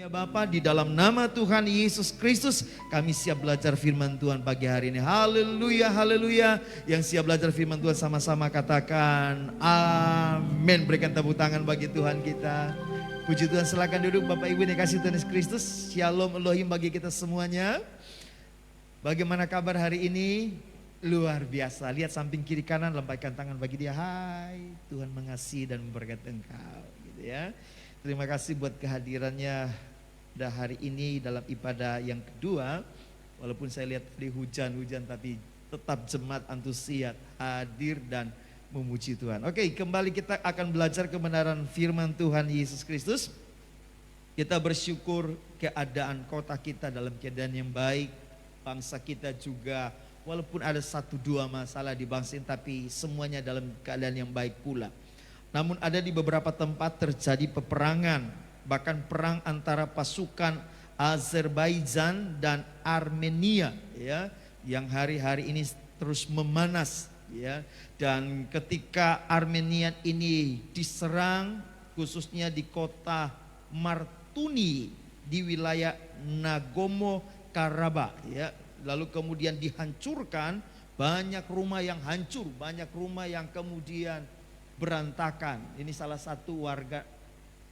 Ya Bapa, di dalam nama Tuhan Yesus Kristus, kami siap belajar firman Tuhan pagi hari ini. Haleluya, haleluya. Yang siap belajar firman Tuhan sama-sama katakan amin. Berikan tepuk tangan bagi Tuhan kita. Puji Tuhan, silakan duduk Bapak Ibu yang dikasihi Tuhan Yesus Kristus. Shalom Elohim bagi kita semuanya. Bagaimana kabar hari ini? Luar biasa. Lihat samping kiri kanan, lambaikan tangan bagi dia. Hai, Tuhan mengasihi dan memberkati engkau. Gitu ya. Terima kasih buat kehadirannya pada hari ini dalam ibadah yang kedua. Walaupun saya lihat tadi hujan-hujan, tapi tetap jemaat antusias hadir dan memuji Tuhan. Oke, kembali kita akan belajar kebenaran firman Tuhan Yesus Kristus. Kita bersyukur keadaan kota kita dalam keadaan yang baik. Bangsa kita juga walaupun ada 1-2 masalah di bangsa ini, tapi semuanya dalam keadaan yang baik pula. Namun ada di beberapa tempat terjadi peperangan, bahkan perang antara pasukan Azerbaijan dan Armenia ya, yang hari-hari ini terus memanas ya. Dan ketika Armenia ini diserang, khususnya di kota Martuni di wilayah Nagorno-Karabakh ya, lalu kemudian dihancurkan, banyak rumah yang hancur, banyak rumah yang kemudian berantakan. Ini salah satu warga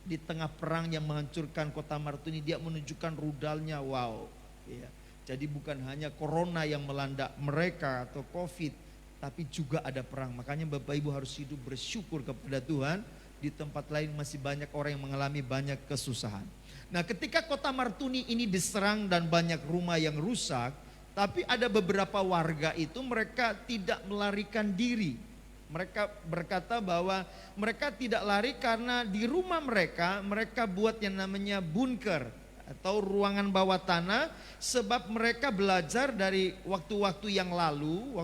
di tengah perang yang menghancurkan kota Martuni. Dia menunjukkan rudalnya, wow ya. Jadi bukan hanya corona yang melanda mereka atau covid, tapi juga ada perang. Makanya Bapak Ibu harus hidup bersyukur kepada Tuhan. Di tempat lain masih banyak orang yang mengalami banyak kesusahan. Nah, ketika kota Martuni ini diserang dan banyak rumah yang rusak, tapi ada beberapa warga itu mereka tidak melarikan diri. Mereka berkata bahwa mereka tidak lari karena di rumah mereka buat yang namanya bunker atau ruangan bawah tanah, sebab mereka belajar dari waktu-waktu yang lalu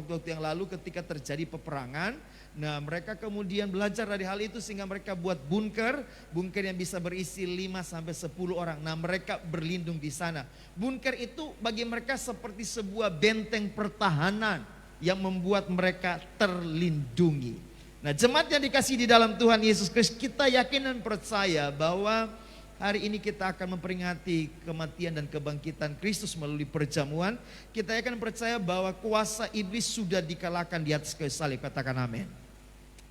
ketika terjadi peperangan. Nah, mereka kemudian belajar dari hal itu sehingga mereka buat bunker yang bisa berisi 5-10 orang. Nah, mereka berlindung di sana. Bunker itu bagi mereka seperti sebuah benteng pertahanan yang membuat mereka terlindungi. Nah, jemaat yang dikasihi di dalam Tuhan Yesus Kristus, kita yakin dan percaya bahwa hari ini kita akan memperingati kematian dan kebangkitan Kristus melalui perjamuan. Kita akan percaya bahwa kuasa iblis sudah dikalahkan di atas kayu salib. Katakan amin.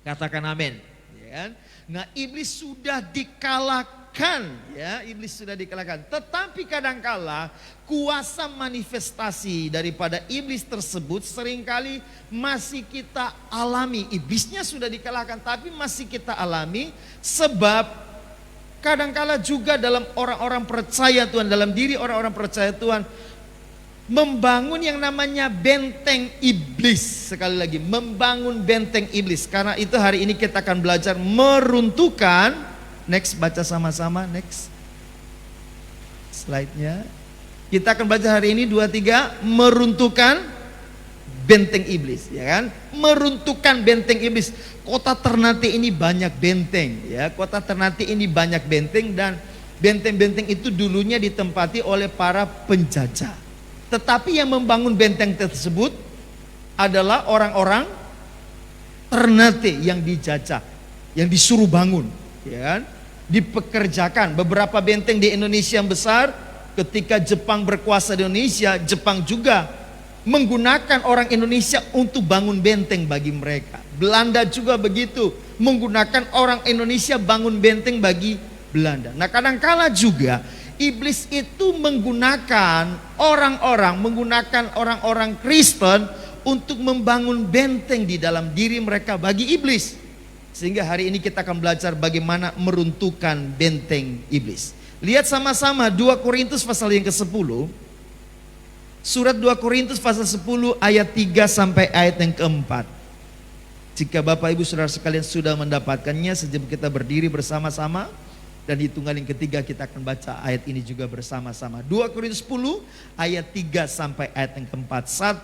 Katakan amin. Ya kan? Nah, iblis sudah dikalahkan ya, iblis sudah dikalahkan. Tetapi kadangkala kuasa manifestasi daripada iblis tersebut seringkali masih kita alami. Iblisnya sudah dikalahkan tapi masih kita alami, sebab kadangkala juga dalam orang-orang percaya Tuhan, dalam diri orang-orang percaya Tuhan, membangun yang namanya benteng iblis. Sekali lagi, membangun benteng iblis. Karena itu hari ini kita akan belajar meruntuhkan. Next, baca sama-sama, next slide-nya. Kita akan belajar hari ini 2-3, meruntuhkan benteng iblis, ya kan? Meruntuhkan benteng iblis. Kota Ternate ini banyak benteng, ya. Kota Ternate ini banyak benteng, dan benteng-benteng itu dulunya ditempati oleh para penjajah. Tetapi yang membangun benteng tersebut adalah orang-orang Ternate yang dijajah, yang disuruh bangun, ya kan? Dipekerjakan. Beberapa benteng di Indonesia yang besar, ketika Jepang berkuasa di Indonesia, Jepang juga menggunakan orang Indonesia untuk bangun benteng bagi mereka. Belanda juga begitu, menggunakan orang Indonesia bangun benteng bagi Belanda. Nah, kadangkala juga iblis itu menggunakan orang-orang Kristen untuk membangun benteng di dalam diri mereka bagi iblis. Sehingga hari ini kita akan belajar bagaimana meruntuhkan benteng iblis. Lihat sama-sama 2 Korintus pasal yang ke-10. Surat 2 Korintus pasal 10 ayat 3 sampai ayat yang ke-4. Jika Bapak Ibu Saudara sekalian sudah mendapatkannya, sejak kita berdiri bersama-sama. Dan hitungan yang ketiga kita akan baca ayat ini juga bersama-sama. 2 Korintus 10 ayat 3 sampai ayat yang ke-4.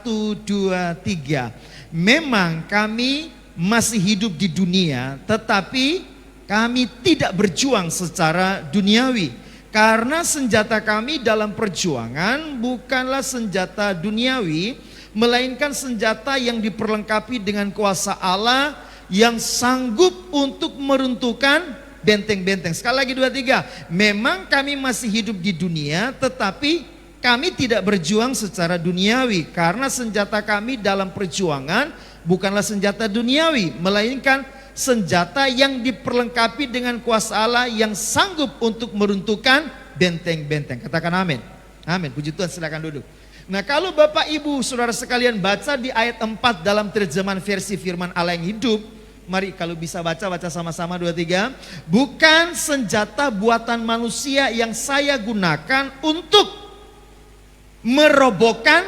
1, 2, 3. Memang kami masih hidup di dunia, tetapi kami tidak berjuang secara duniawi. Karena senjata kami dalam perjuangan bukanlah senjata duniawi, melainkan senjata yang diperlengkapi dengan kuasa Allah yang sanggup untuk meruntuhkan benteng-benteng. Sekali lagi 2, 3. Memang kami masih hidup di dunia, tetapi kami tidak berjuang secara duniawi. Karena senjata kami dalam perjuangan bukanlah senjata duniawi, melainkan senjata yang diperlengkapi dengan kuasa Allah yang sanggup untuk meruntuhkan benteng-benteng. Katakan amin. Amin. Puji Tuhan, silakan duduk. Nah, kalau Bapak Ibu Saudara sekalian baca di ayat 4 dalam terjemahan versi firman Allah yang hidup, mari kalau bisa baca sama-sama 2, 3. Bukan senjata buatan manusia yang saya gunakan untuk merobohkan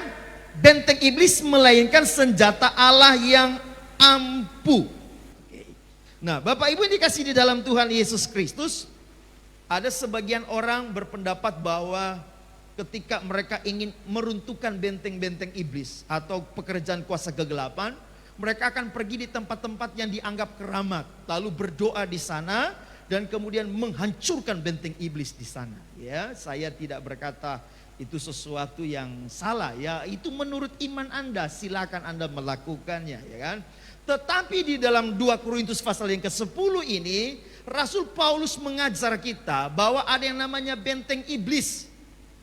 benteng iblis, melainkan senjata Allah yang ampuh. Nah, Bapak Ibu yang dikasih di dalam Tuhan Yesus Kristus, ada sebagian orang berpendapat bahwa ketika mereka ingin meruntuhkan benteng-benteng iblis atau pekerjaan kuasa kegelapan, mereka akan pergi di tempat-tempat yang dianggap keramat, lalu berdoa di sana dan kemudian menghancurkan benteng iblis di sana. Ya, saya tidak berkata itu sesuatu yang salah, ya itu menurut iman Anda, silakan Anda melakukannya, ya kan? Tetapi di dalam 2 Korintus pasal yang ke-10 ini, Rasul Paulus mengajar kita bahwa ada yang namanya benteng iblis.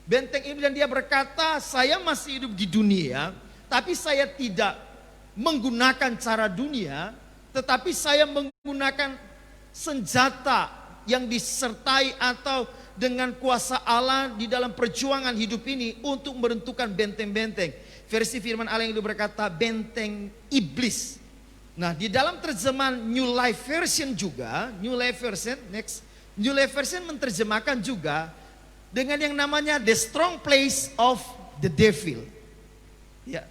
Benteng iblis, dan dia berkata, saya masih hidup di dunia, tapi saya tidak menggunakan cara dunia, tetapi saya menggunakan senjata yang disertai atau dengan kuasa Allah di dalam perjuangan hidup ini untuk meruntuhkan benteng-benteng. Versi firman Allah yang berkata benteng iblis. Nah, di dalam terjemahan New Life Version juga, New Life Version menerjemahkan juga dengan yang namanya the strong place of the devil. Ya,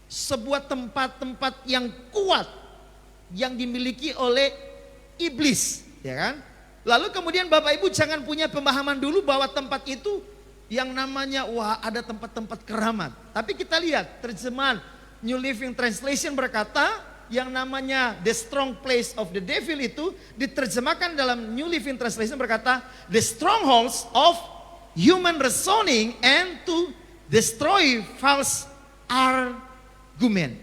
sebuah tempat-tempat yang kuat yang dimiliki oleh iblis, ya kan? Lalu kemudian Bapak Ibu jangan punya pemahaman dulu bahwa tempat itu yang namanya wah ada tempat-tempat keramat. Tapi kita lihat terjemahan New Living Translation berkata yang namanya the strong place of the devil itu diterjemahkan dalam New Living Translation berkata the strongholds of human reasoning and to destroy false argument.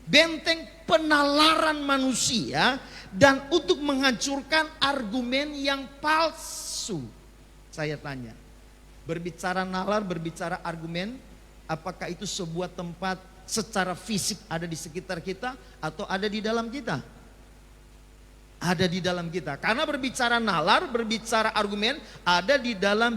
Benteng penalaran manusia dan untuk menghancurkan argumen yang palsu. Saya tanya, berbicara nalar, berbicara argumen, apakah itu sebuah tempat secara fisik ada di sekitar kita atau ada di dalam kita? Ada di dalam kita. Karena berbicara nalar, berbicara argumen ada di dalam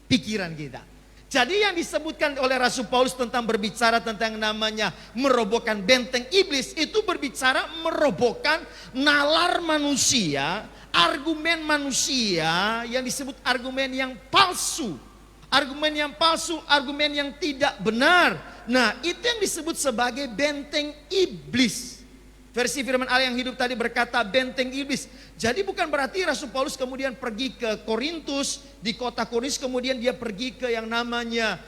pikiran kita. Jadi yang disebutkan oleh Rasul Paulus tentang berbicara tentang namanya merobohkan benteng iblis, itu berbicara merobohkan nalar manusia, argumen manusia yang disebut argumen yang palsu. Argumen yang palsu, argumen yang tidak benar. Nah, itu yang disebut sebagai benteng iblis. Versi firman Allah yang hidup tadi berkata benteng iblis. Jadi bukan berarti Rasul Paulus kemudian pergi ke Korintus, di kota Korintus kemudian dia pergi ke yang namanya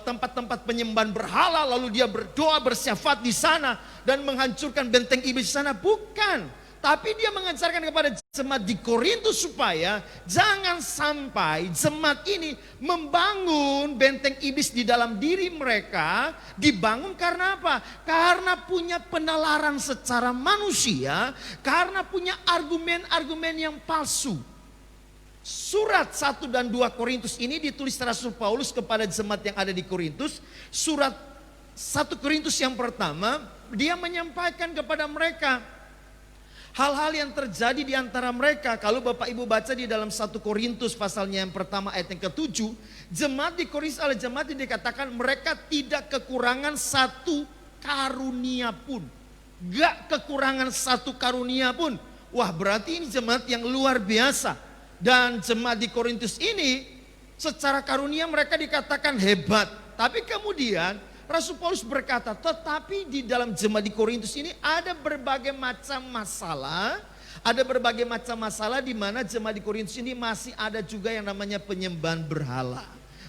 tempat-tempat penyembahan berhala, lalu dia berdoa bersyafaat di sana dan menghancurkan benteng iblis di sana. Bukan. Tapi dia mengajarkan kepada jemaat di Korintus supaya jangan sampai jemaat ini membangun benteng iblis di dalam diri mereka. Dibangun karena apa? Karena punya penalaran secara manusia, karena punya argumen-argumen yang palsu. Surat 1 dan 2 Korintus ini ditulis Rasul Paulus kepada jemaat yang ada di Korintus. Surat 1 Korintus yang pertama, dia menyampaikan kepada mereka hal-hal yang terjadi di antara mereka. Kalau Bapak Ibu baca di dalam 1 Korintus pasalnya yang pertama ayat yang ke-7, jemaat di Korintus adalah jemaat yang dikatakan mereka tidak kekurangan satu karunia pun. Gak kekurangan satu karunia pun. Wah, berarti ini jemaat yang luar biasa. Dan jemaat di Korintus ini secara karunia mereka dikatakan hebat. Tapi kemudian Rasul Paulus berkata, tetapi di dalam jemaat di Korintus ini ada berbagai macam masalah. Ada berbagai macam masalah di mana jemaat di Korintus ini masih ada juga yang namanya penyembahan berhala.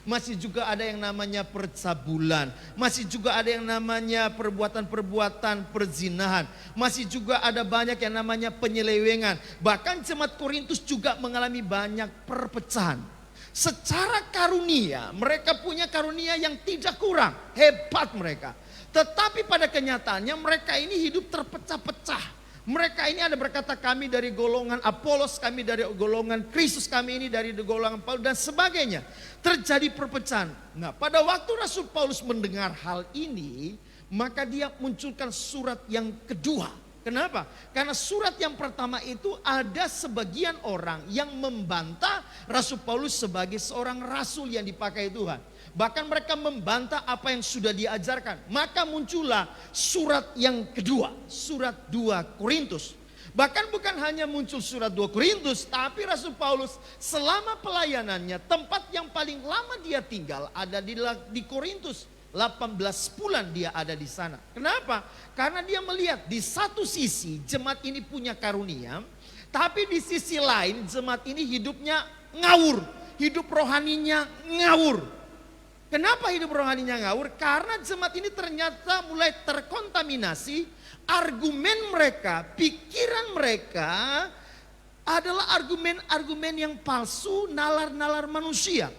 Masih juga ada yang namanya percabulan. Masih juga ada yang namanya perbuatan-perbuatan perzinahan. Masih juga ada banyak yang namanya penyelewengan. Bahkan jemaat Korintus juga mengalami banyak perpecahan. Secara karunia, mereka punya karunia yang tidak kurang, hebat mereka. Tetapi pada kenyataannya mereka ini hidup terpecah-pecah. Mereka ini ada berkata kami dari golongan Apolos, kami dari golongan Kristus, kami ini dari golongan Paulus dan sebagainya. Terjadi perpecahan. Nah, pada waktu Rasul Paulus mendengar hal ini, maka dia munculkan surat yang kedua. Kenapa? Karena surat yang pertama itu ada sebagian orang yang membantah Rasul Paulus sebagai seorang rasul yang dipakai Tuhan. Bahkan mereka membantah apa yang sudah diajarkan. Maka muncullah surat yang kedua, surat 2 Korintus. Bahkan bukan hanya muncul surat 2 Korintus, tapi Rasul Paulus selama pelayanannya, tempat yang paling lama dia tinggal ada di Korintus. 18 bulan dia ada di sana. Kenapa? Karena dia melihat di satu sisi jemaat ini punya karunia, tapi di sisi lain jemaat ini hidupnya ngawur, hidup rohaninya ngawur. Kenapa hidup rohaninya ngawur? Karena jemaat ini ternyata mulai terkontaminasi. Argumen mereka, pikiran mereka adalah argumen-argumen yang palsu, nalar-nalar manusia.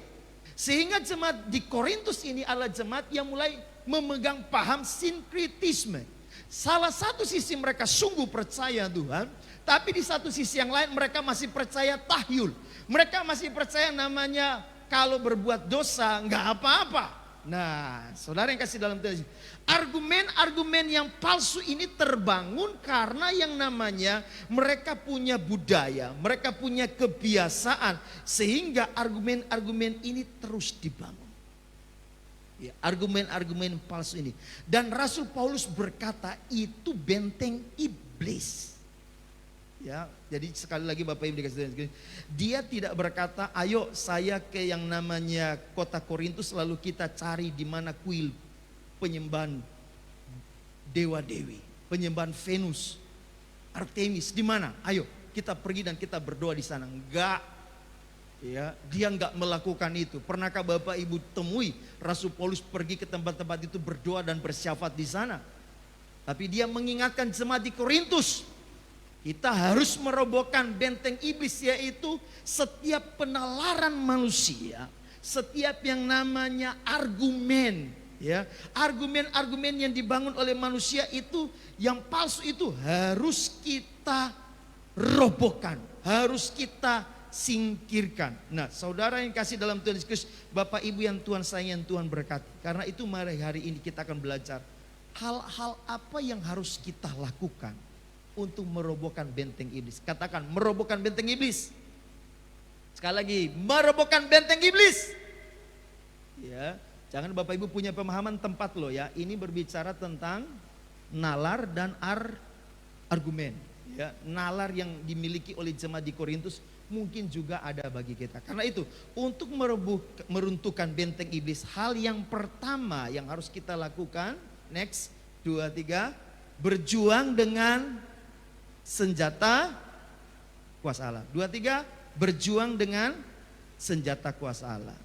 Sehingga jemaat di Korintus ini adalah jemaat yang mulai memegang paham sinkritisme. Salah satu sisi mereka sungguh percaya Tuhan, tapi di satu sisi yang lain mereka masih percaya tahyul. Mereka masih percaya namanya kalau berbuat dosa nggak apa-apa. Nah, saudara yang kasih dalam Tuhan, argumen-argumen yang palsu ini terbangun karena yang namanya mereka punya budaya, mereka punya kebiasaan, sehingga argumen-argumen ini terus dibangun. Ya, argumen-argumen palsu ini. Dan Rasul Paulus berkata itu benteng iblis. Ya, jadi sekali lagi Bapak Ibu dikasih Tuhan, dia tidak berkata, ayo saya ke yang namanya kota Korintus lalu kita cari di mana kuil penyembahan dewa-dewi, penyembahan Venus, Artemis, di mana? Ayo kita pergi dan kita berdoa di sana. Enggak. Ya, dia enggak melakukan itu. Pernahkah Bapak Ibu temui Rasul Paulus pergi ke tempat-tempat itu berdoa dan bersyafaat di sana? Tapi dia mengingatkan jemaat di Korintus, kita harus merobohkan benteng iblis, yaitu setiap penalaran manusia, setiap yang namanya argumen, ya, argumen-argumen yang dibangun oleh manusia itu yang palsu itu harus kita robohkan, harus kita singkirkan. Nah, saudara yang kasih dalam Tuhan Yesus, Bapak Ibu yang Tuhan sayang, yang Tuhan berkati. Karena itu mari hari ini kita akan belajar hal-hal apa yang harus kita lakukan untuk merobohkan benteng iblis. Katakan, merobohkan benteng iblis. Sekali lagi, merobohkan benteng iblis. Ya, jangan Bapak Ibu punya pemahaman tempat loh ya. Ini berbicara tentang nalar dan argumen. Ya, nalar yang dimiliki oleh jemaat di Korintus mungkin juga ada bagi kita. Karena itu, untuk meruntuhkan benteng iblis, hal yang pertama yang harus kita lakukan, next, 2, 3, berjuang dengan senjata kuasa Allah. 2, 3, berjuang dengan senjata kuasa Allah.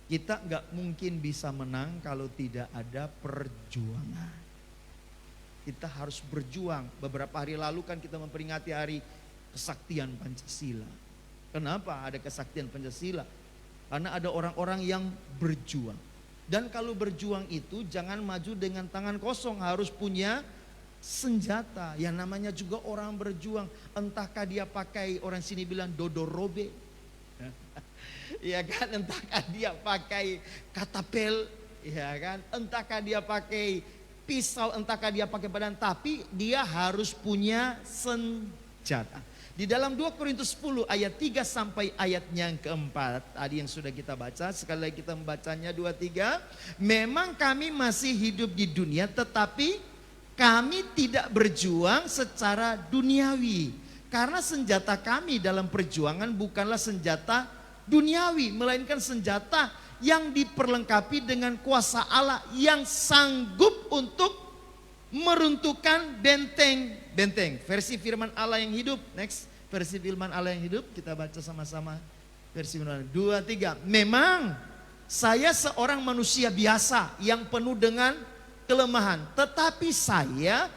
Kita nggak mungkin bisa menang kalau tidak ada perjuangan. Kita harus berjuang. Beberapa hari lalu kan kita memperingati hari kesaktian Pancasila. Kenapa ada kesaktian Pancasila? Karena ada orang-orang yang berjuang. Dan kalau berjuang itu jangan maju dengan tangan kosong, harus punya senjata. Yang namanya juga orang berjuang, entahkah dia pakai, orang sini bilang dodorobe, ya kan, entahkah dia pakai katapel, ya kan, entahkah dia pakai pisau, entahkah dia pakai badan, tapi dia harus punya senjata. Di dalam 2 Korintus 10 ayat 3 sampai ayatnya yang keempat, tadi yang sudah kita baca, sekali lagi kita membacanya 2, 3. Memang kami masih hidup di dunia, tetapi kami tidak berjuang secara duniawi. Karena senjata kami dalam perjuangan bukanlah senjata duniawi, melainkan senjata yang diperlengkapi dengan kuasa Allah yang sanggup untuk meruntuhkan benteng-benteng. Versi firman Allah yang hidup, next, versi firman Allah yang hidup, kita baca sama-sama. Versi firman Allah, 2, 3. Memang saya seorang manusia biasa yang penuh dengan kelemahan, tetapi saya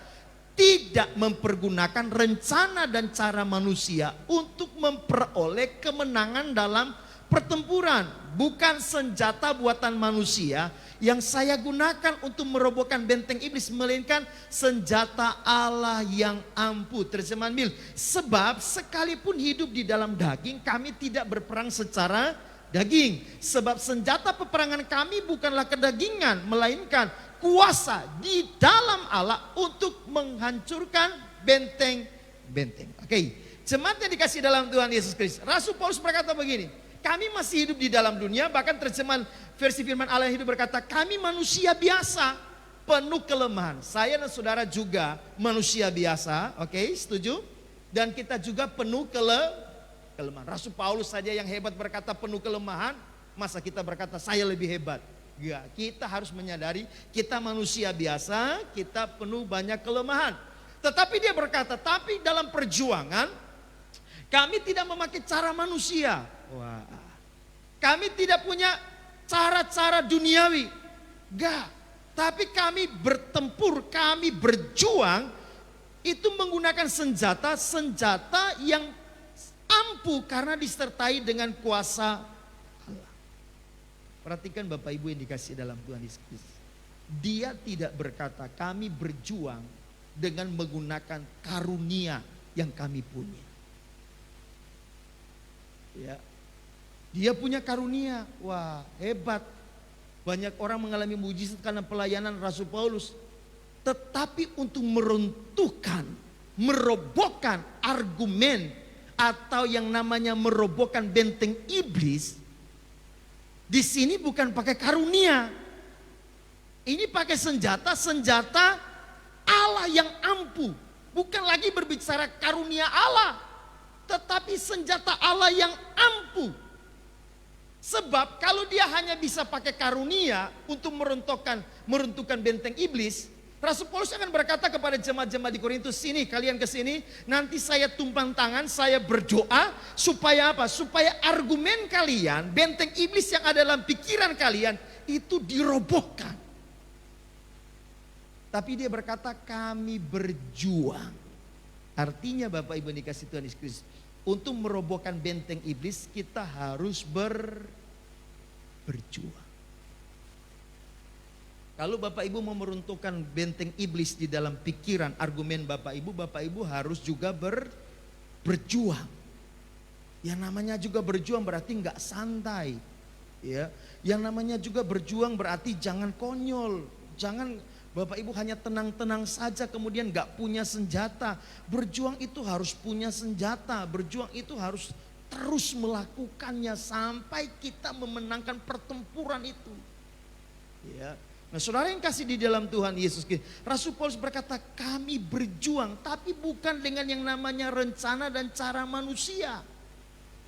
tidak mempergunakan rencana dan cara manusia untuk memperoleh kemenangan dalam pertempuran, bukan senjata buatan manusia yang saya gunakan untuk merobohkan benteng iblis, melainkan senjata Allah yang ampuh. Terjemahan Mil, sebab sekalipun hidup di dalam daging, kami tidak berperang secara daging. Sebab senjata peperangan kami bukanlah kedagingan, melainkan kuasa di dalam Allah untuk menghancurkan benteng-benteng. Oke, jemaat yang dikasih dalam Tuhan Yesus Kristus, Rasul Paulus berkata begini, kami masih hidup di dalam dunia, bahkan terjemahan versi firman Allah yang hidup berkata, kami manusia biasa, penuh kelemahan. Saya dan saudara juga manusia biasa, oke, setuju? Dan kita juga penuh kelemahan. Rasul Paulus saja yang hebat berkata penuh kelemahan, masa kita berkata saya lebih hebat? Enggak, kita harus menyadari kita manusia biasa, kita penuh banyak kelemahan. Tetapi dia berkata, tapi dalam perjuangan kami tidak memakai cara manusia. Wah, kami tidak punya cara-cara duniawi. Enggak, tapi kami bertempur, kami berjuang itu menggunakan senjata yang ampuh karena disertai dengan kuasa Allah. Perhatikan Bapak Ibu yang dikasih dalam Tuhan Yesus. Dia tidak berkata kami berjuang dengan menggunakan karunia yang kami punya. Ya. Dia punya karunia, wah hebat. Banyak orang mengalami mujizat karena pelayanan Rasul Paulus. Tetapi untuk meruntuhkan, merobohkan argumen atau yang namanya merobohkan benteng iblis, di sini bukan pakai karunia. Ini pakai senjata Allah yang ampuh. Bukan lagi berbicara karunia Allah, tetapi senjata Allah yang ampuh. Sebab kalau dia hanya bisa pakai karunia untuk meruntuhkan benteng iblis, Rasul Paulus akan berkata kepada jemaat-jemaat di Korintus, sini kalian ke sini, nanti saya tumpang tangan, saya berdoa supaya apa? Supaya argumen kalian, benteng iblis yang ada dalam pikiran kalian itu dirobohkan. Tapi dia berkata kami berjuang. Artinya Bapak Ibu dikasih Tuhan Yesus Kristus, untuk merobohkan benteng iblis kita harus berjuang. Kalau Bapak Ibu mau meruntuhkan benteng iblis di dalam pikiran, argumen Bapak Ibu harus juga berjuang. Yang namanya juga berjuang berarti nggak santai. Ya, yang namanya juga berjuang berarti jangan konyol, jangan Bapak Ibu hanya tenang-tenang saja kemudian nggak punya senjata. Berjuang itu harus punya senjata, berjuang itu harus terus melakukannya sampai kita memenangkan pertempuran itu. Ya. Nah saudara yang kasih di dalam Tuhan Yesus Kristus, Rasul Paulus berkata kami berjuang tapi bukan dengan yang namanya rencana dan cara manusia.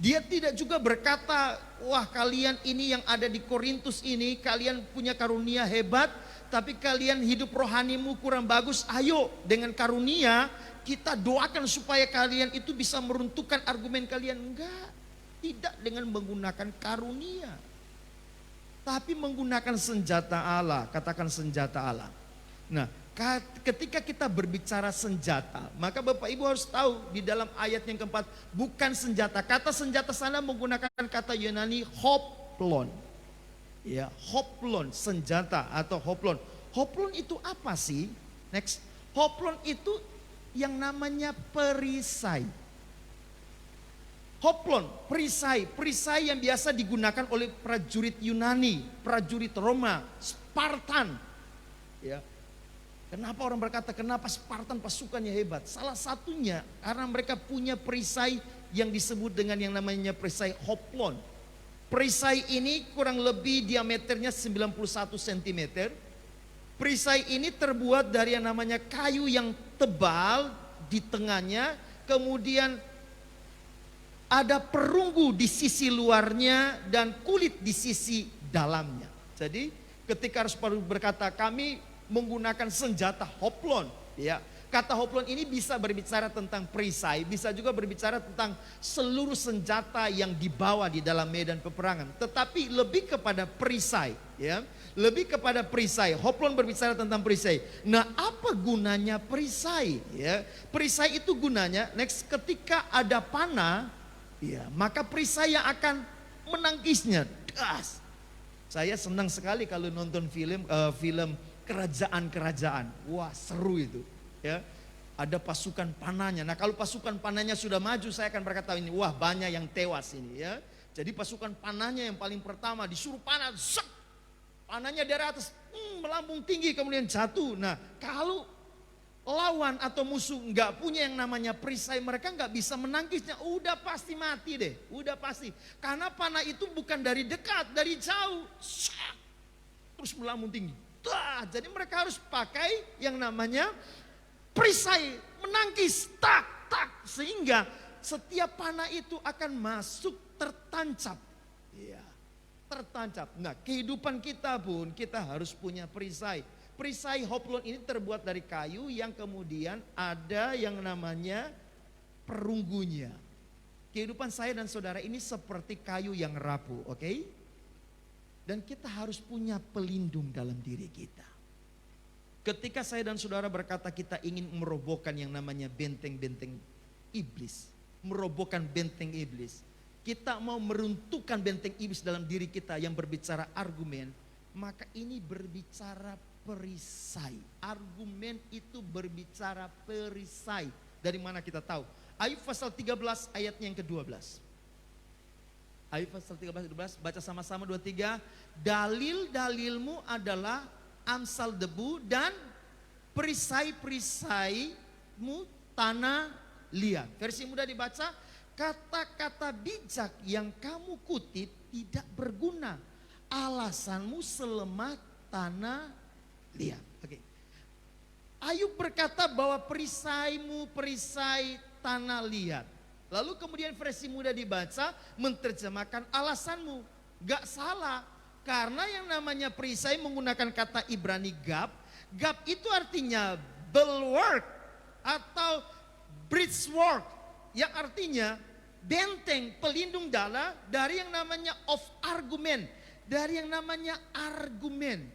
Dia tidak juga berkata wah kalian ini yang ada di Korintus ini kalian punya karunia hebat tapi kalian hidup rohanimu kurang bagus, ayo dengan karunia kita doakan supaya kalian itu bisa meruntuhkan argumen kalian. Enggak, tidak dengan menggunakan karunia, tapi menggunakan senjata Allah. Katakan senjata Allah. Nah ketika kita berbicara senjata, maka Bapak Ibu harus tahu di dalam ayat yang keempat, bukan senjata. Kata senjata sana menggunakan kata Yunani hoplon. Ya, hoplon, senjata atau hoplon. Hoplon itu apa sih? Next, hoplon itu yang namanya perisai. Hoplon, perisai yang biasa digunakan oleh prajurit Yunani, prajurit Roma, Spartan. Ya. Kenapa orang berkata kenapa Spartan pasukannya hebat? Salah satunya karena mereka punya perisai yang disebut dengan yang namanya perisai hoplon. Perisai ini kurang lebih diameternya 91 cm. Perisai ini terbuat dari yang namanya kayu yang tebal di tengahnya, kemudian ada perunggu di sisi luarnya dan kulit di sisi dalamnya. Jadi ketika Rasul berkata kami menggunakan senjata hoplon, ya. Kata hoplon ini bisa berbicara tentang perisai, bisa juga berbicara tentang seluruh senjata yang dibawa di dalam medan peperangan. Tetapi lebih kepada perisai, ya, lebih kepada perisai. Hoplon berbicara tentang perisai. Nah, apa gunanya perisai? Ya, perisai itu gunanya, next ketika ada panah, ya, maka perisai yang akan menangkisnya. Das. Saya senang sekali kalau nonton film kerajaan-kerajaan. Wah, seru itu. Ya. Ada pasukan panahnya. Nah, kalau pasukan panahnya sudah maju, saya akan berkata ini, wah banyak yang tewas ini ya. Jadi pasukan panahnya yang paling pertama disuruh panah, zek, panahnya dari atas melambung tinggi kemudian jatuh. Nah, kalau lawan atau musuh nggak punya yang namanya perisai, mereka nggak bisa menangkisnya, udah pasti mati deh, udah pasti. Karena panah itu bukan dari dekat, dari jauh, zek, terus melambung tinggi. Jadi mereka harus pakai yang namanya perisai, menangkis, tak, sehingga setiap panah itu akan masuk tertancap. Ya, tertancap. Nah, kehidupan kita pun kita harus punya perisai. Perisai hoplon ini terbuat dari kayu yang kemudian ada yang namanya perunggunya. Kehidupan saya dan saudara ini seperti kayu yang rapuh, oke? Dan kita harus punya pelindung dalam diri kita. Ketika saya dan saudara berkata kita ingin merobohkan yang namanya benteng-benteng iblis, merobohkan benteng iblis, kita mau meruntuhkan benteng iblis dalam diri kita yang berbicara argumen, maka ini berbicara perisai. Argumen itu berbicara perisai. Dari mana kita tahu? Ayub pasal 13 ayatnya yang ke-12. Ayub pasal 13 baca sama-sama 2-3. Dalil-dalilmu adalah amsal debu dan perisai-perisaimu tanah liat. Versi mudah dibaca, kata-kata bijak yang kamu kutip tidak berguna. Alasanmu selemah tanah liat. Oke. Ayub berkata bahwa perisaimu perisai tanah liat. Lalu kemudian versi mudah dibaca menerjemahkan alasanmu. Gak salah. Karena yang namanya perisai menggunakan kata Ibrani gab. Gab itu artinya bulwark atau breastwork. Yang artinya benteng, pelindung dala dari yang namanya of argument. Dari yang namanya argumen.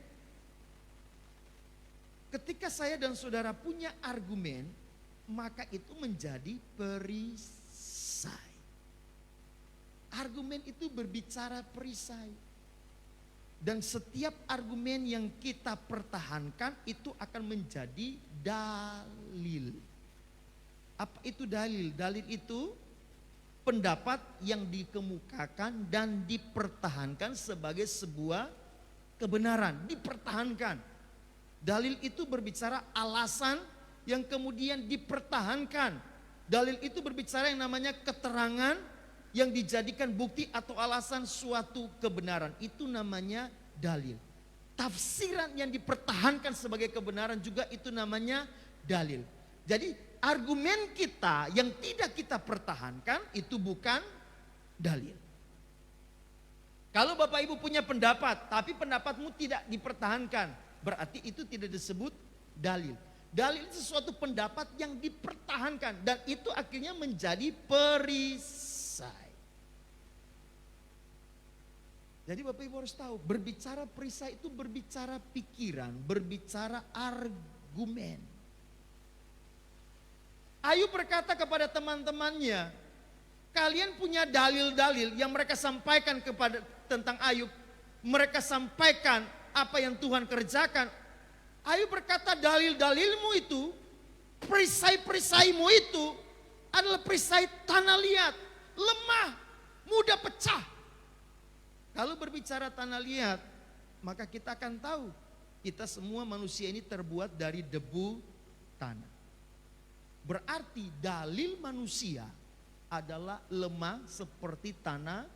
Ketika saya dan saudara punya argumen, maka itu menjadi perisai. Argumen itu berbicara perisai. Dan setiap argumen yang kita pertahankan itu akan menjadi dalil. Apa itu dalil? Dalil itu pendapat yang dikemukakan dan dipertahankan sebagai sebuah kebenaran. Dipertahankan. Dalil itu berbicara alasan yang kemudian dipertahankan. Dalil itu berbicara yang namanya keterangan yang dijadikan bukti atau alasan suatu kebenaran. Itu namanya dalil. Tafsiran yang dipertahankan sebagai kebenaran juga itu namanya dalil. Jadi argumen kita yang tidak kita pertahankan itu bukan dalil. Kalau Bapak Ibu punya pendapat tapi pendapatmu tidak dipertahankan, berarti itu tidak disebut dalil. Dalil itu sesuatu pendapat yang dipertahankan dan itu akhirnya menjadi perisai. Jadi Bapak Ibu harus tahu, berbicara perisai itu berbicara pikiran, berbicara argumen. Ayub berkata kepada teman-temannya, kalian punya dalil-dalil yang mereka sampaikan kepada tentang Ayub. Mereka sampaikan apa yang Tuhan kerjakan. Ayub berkata dalil-dalilmu itu, perisai-perisaimu itu adalah perisai tanah liat, lemah, mudah pecah. Kalau berbicara tanah liat, maka kita akan tahu kita semua manusia ini terbuat dari debu tanah. Berarti dalil manusia adalah lemah seperti tanah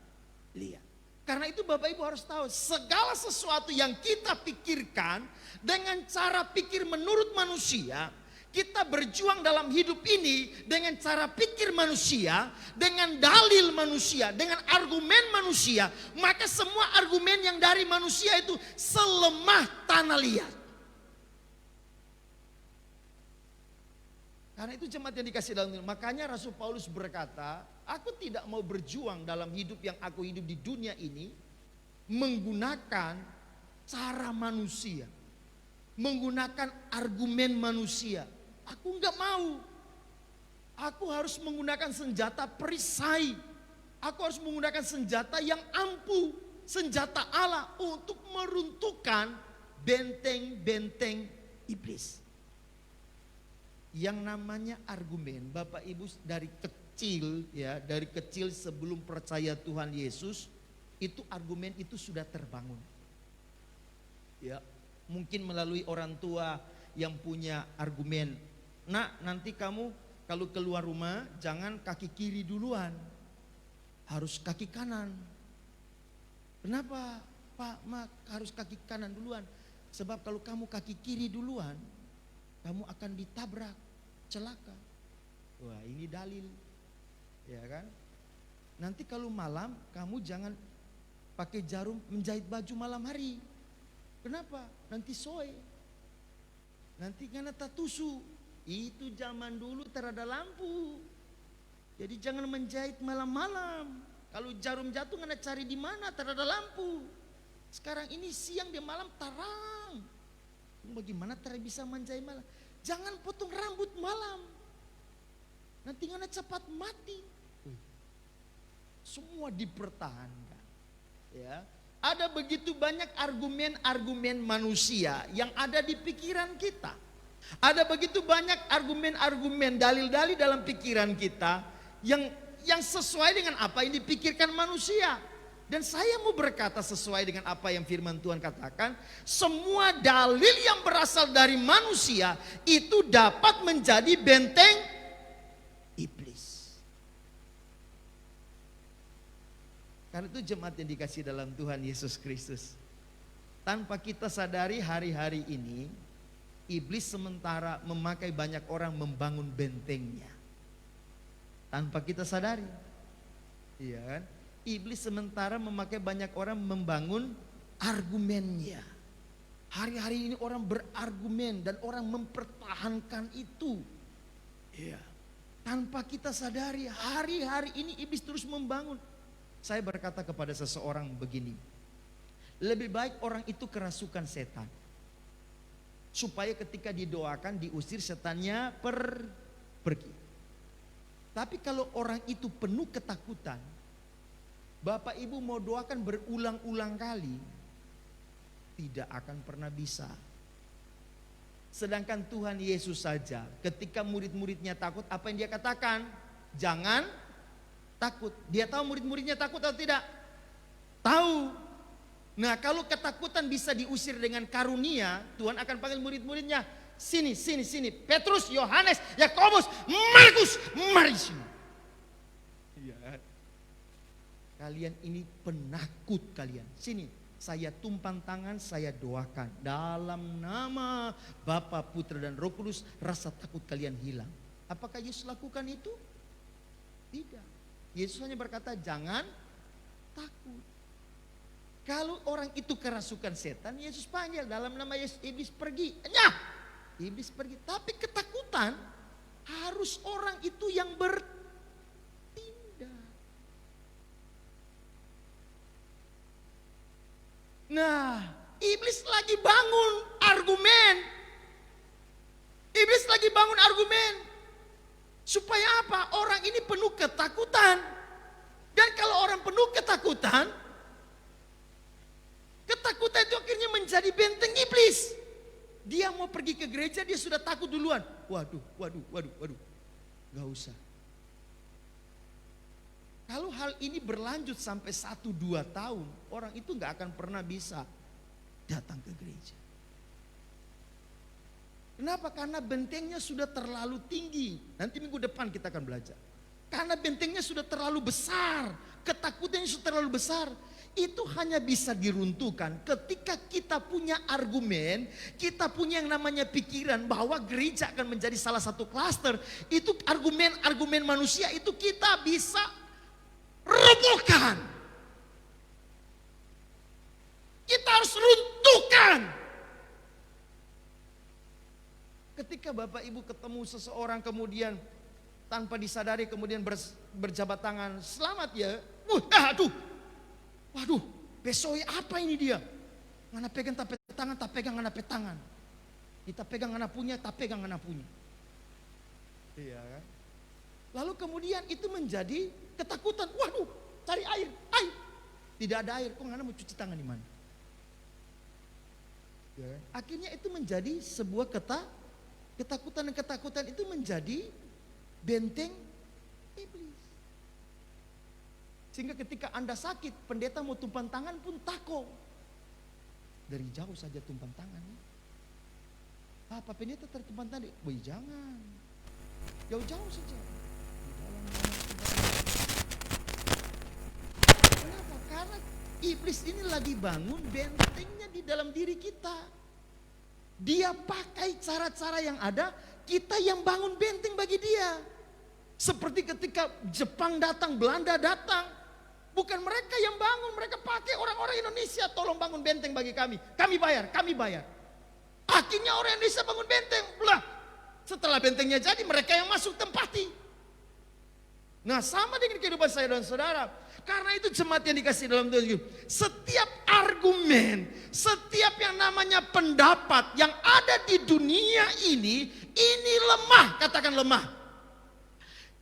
liat. Karena itu Bapak Ibu harus tahu segala sesuatu yang kita pikirkan dengan cara pikir menurut manusia, kita berjuang dalam hidup ini dengan cara pikir manusia, dengan dalil manusia, dengan argumen manusia, maka semua argumen yang dari manusia itu selemah tanah liat. Karena itu jemaat yang dikasih dalam dunia. Makanya Rasul Paulus berkata, aku tidak mau berjuang dalam hidup yang aku hidup di dunia ini menggunakan cara manusia, menggunakan argumen manusia. Aku enggak mau. Aku harus menggunakan senjata perisai. Aku harus menggunakan senjata yang ampuh, senjata Allah untuk meruntuhkan benteng-benteng iblis. Yang namanya argumen, Bapak Ibu dari kecil ya, dari kecil sebelum percaya Tuhan Yesus, itu argumen itu sudah terbangun. Ya, mungkin melalui orang tua yang punya argumen. Nak, nanti kamu kalau keluar rumah jangan kaki kiri duluan, harus kaki kanan. Kenapa Pak Mak harus kaki kanan duluan? Sebab kalau kamu kaki kiri duluan, kamu akan ditabrak, celaka. Wah, ini dalil, ya kan? Nanti kalau malam kamu jangan pakai jarum menjahit baju malam hari. Kenapa? Nanti soe, nanti kena tatusu. Itu zaman dulu terada lampu. Jadi jangan menjahit malam-malam. Kalau jarum jatuh kena cari di mana? Terada lampu. Sekarang ini siang di malam terang. Bagaimana cara bisa menjahit malam? Jangan potong rambut malam. Nanti kena cepat mati. Semua dipertahankan. Ya. Ada begitu banyak argumen-argumen manusia yang ada di pikiran kita. Ada begitu banyak argumen-argumen, dalil-dalil dalam pikiran kita yang sesuai dengan apa yang dipikirkan manusia. Dan saya mau berkata sesuai dengan apa yang firman Tuhan katakan, semua dalil yang berasal dari manusia itu dapat menjadi benteng iblis. Karena itu jemaat yang dikasih dalam Tuhan Yesus Kristus, tanpa kita sadari hari-hari ini iblis sementara memakai banyak orang membangun bentengnya. Tanpa kita sadari. Iya kan? Iblis sementara memakai banyak orang membangun argumennya. Hari-hari ini orang berargumen dan orang mempertahankan itu. Iya. Tanpa kita sadari, hari-hari ini iblis terus membangun. Saya berkata kepada seseorang begini, lebih baik orang itu kerasukan setan, supaya ketika didoakan diusir setannya pergi. Tapi kalau orang itu penuh ketakutan, Bapak Ibu mau doakan berulang-ulang kali, tidak akan pernah bisa. Sedangkan Tuhan Yesus saja ketika murid-muridnya takut, apa yang dia katakan? Jangan takut. Dia tahu murid-muridnya takut atau tidak? Tahu. Nah, kalau ketakutan bisa diusir dengan karunia, Tuhan akan panggil murid-muridnya, sini. Petrus, Yohanes, Yakobus, Markus, mari sini. Ya. Kalian ini penakut kalian. Sini, saya tumpang tangan, saya doakan. Dalam nama Bapa, Putra dan Roh Kudus, rasa takut kalian hilang. Apakah Yesus lakukan itu? Tidak. Yesus hanya berkata, jangan takut. Kalau orang itu kerasukan setan, Yesus panggil dalam nama Yesus, iblis pergi. Nyah, iblis pergi. Tapi ketakutan harus orang itu yang bertindak. Nah, iblis lagi bangun argumen. Iblis lagi bangun argumen. Supaya apa? Orang ini penuh ketakutan. Dan kalau orang penuh ketakutan, ketakutan itu akhirnya menjadi benteng iblis. Dia mau pergi ke gereja, dia sudah takut duluan. Waduh. Gak usah. Kalau hal ini berlanjut sampai 1-2 tahun, orang itu gak akan pernah bisa datang ke gereja. Kenapa? Karena bentengnya sudah terlalu tinggi. Nanti minggu depan kita akan belajar. Karena bentengnya sudah terlalu besar, ketakutannya sudah terlalu besar. Itu hanya bisa diruntuhkan ketika kita punya argumen, kita punya yang namanya pikiran bahwa gereja akan menjadi salah satu klaster. Itu argumen manusia itu kita bisa robohkan. Kita harus runtuhkan. Ketika Bapak Ibu ketemu seseorang kemudian tanpa disadari kemudian berjabat tangan, selamat ya. Waduh, besok apa ini dia? Ngana pegang tak tangan, tak pegang ngana petangan. Kita pegang ngana punya, tak pegang ngana punya. Iya kan? Lalu kemudian itu menjadi ketakutan. Waduh, cari air, air. Tidak ada air, kok Hana mau cuci tangan di mana? Ya, akhirnya itu menjadi sebuah ketakutan, dan ketakutan itu menjadi benteng iblis. Sehingga ketika Anda sakit, pendeta mau tumpang tangan pun takut. Dari jauh saja tumpang tangan. Pak pendeta tertumpang tangan, woi jangan. Jauh-jauh saja. Di dalam kenapa? Karena iblis ini lagi bangun bentengnya di dalam diri kita. Dia pakai cara-cara yang ada, kita yang bangun benteng bagi dia. Seperti ketika Jepang datang, Belanda datang. Bukan mereka yang bangun, mereka pakai orang-orang Indonesia. Tolong bangun benteng bagi kami. Kami bayar. Akhirnya orang Indonesia bangun benteng. Lah, setelah bentengnya jadi, mereka yang masuk tempati. Nah, sama dengan kehidupan saya dan saudara. Karena itu jemaat yang dikasih dalam Tuhan, setiap argumen, setiap yang namanya pendapat yang ada di dunia ini lemah, katakan lemah.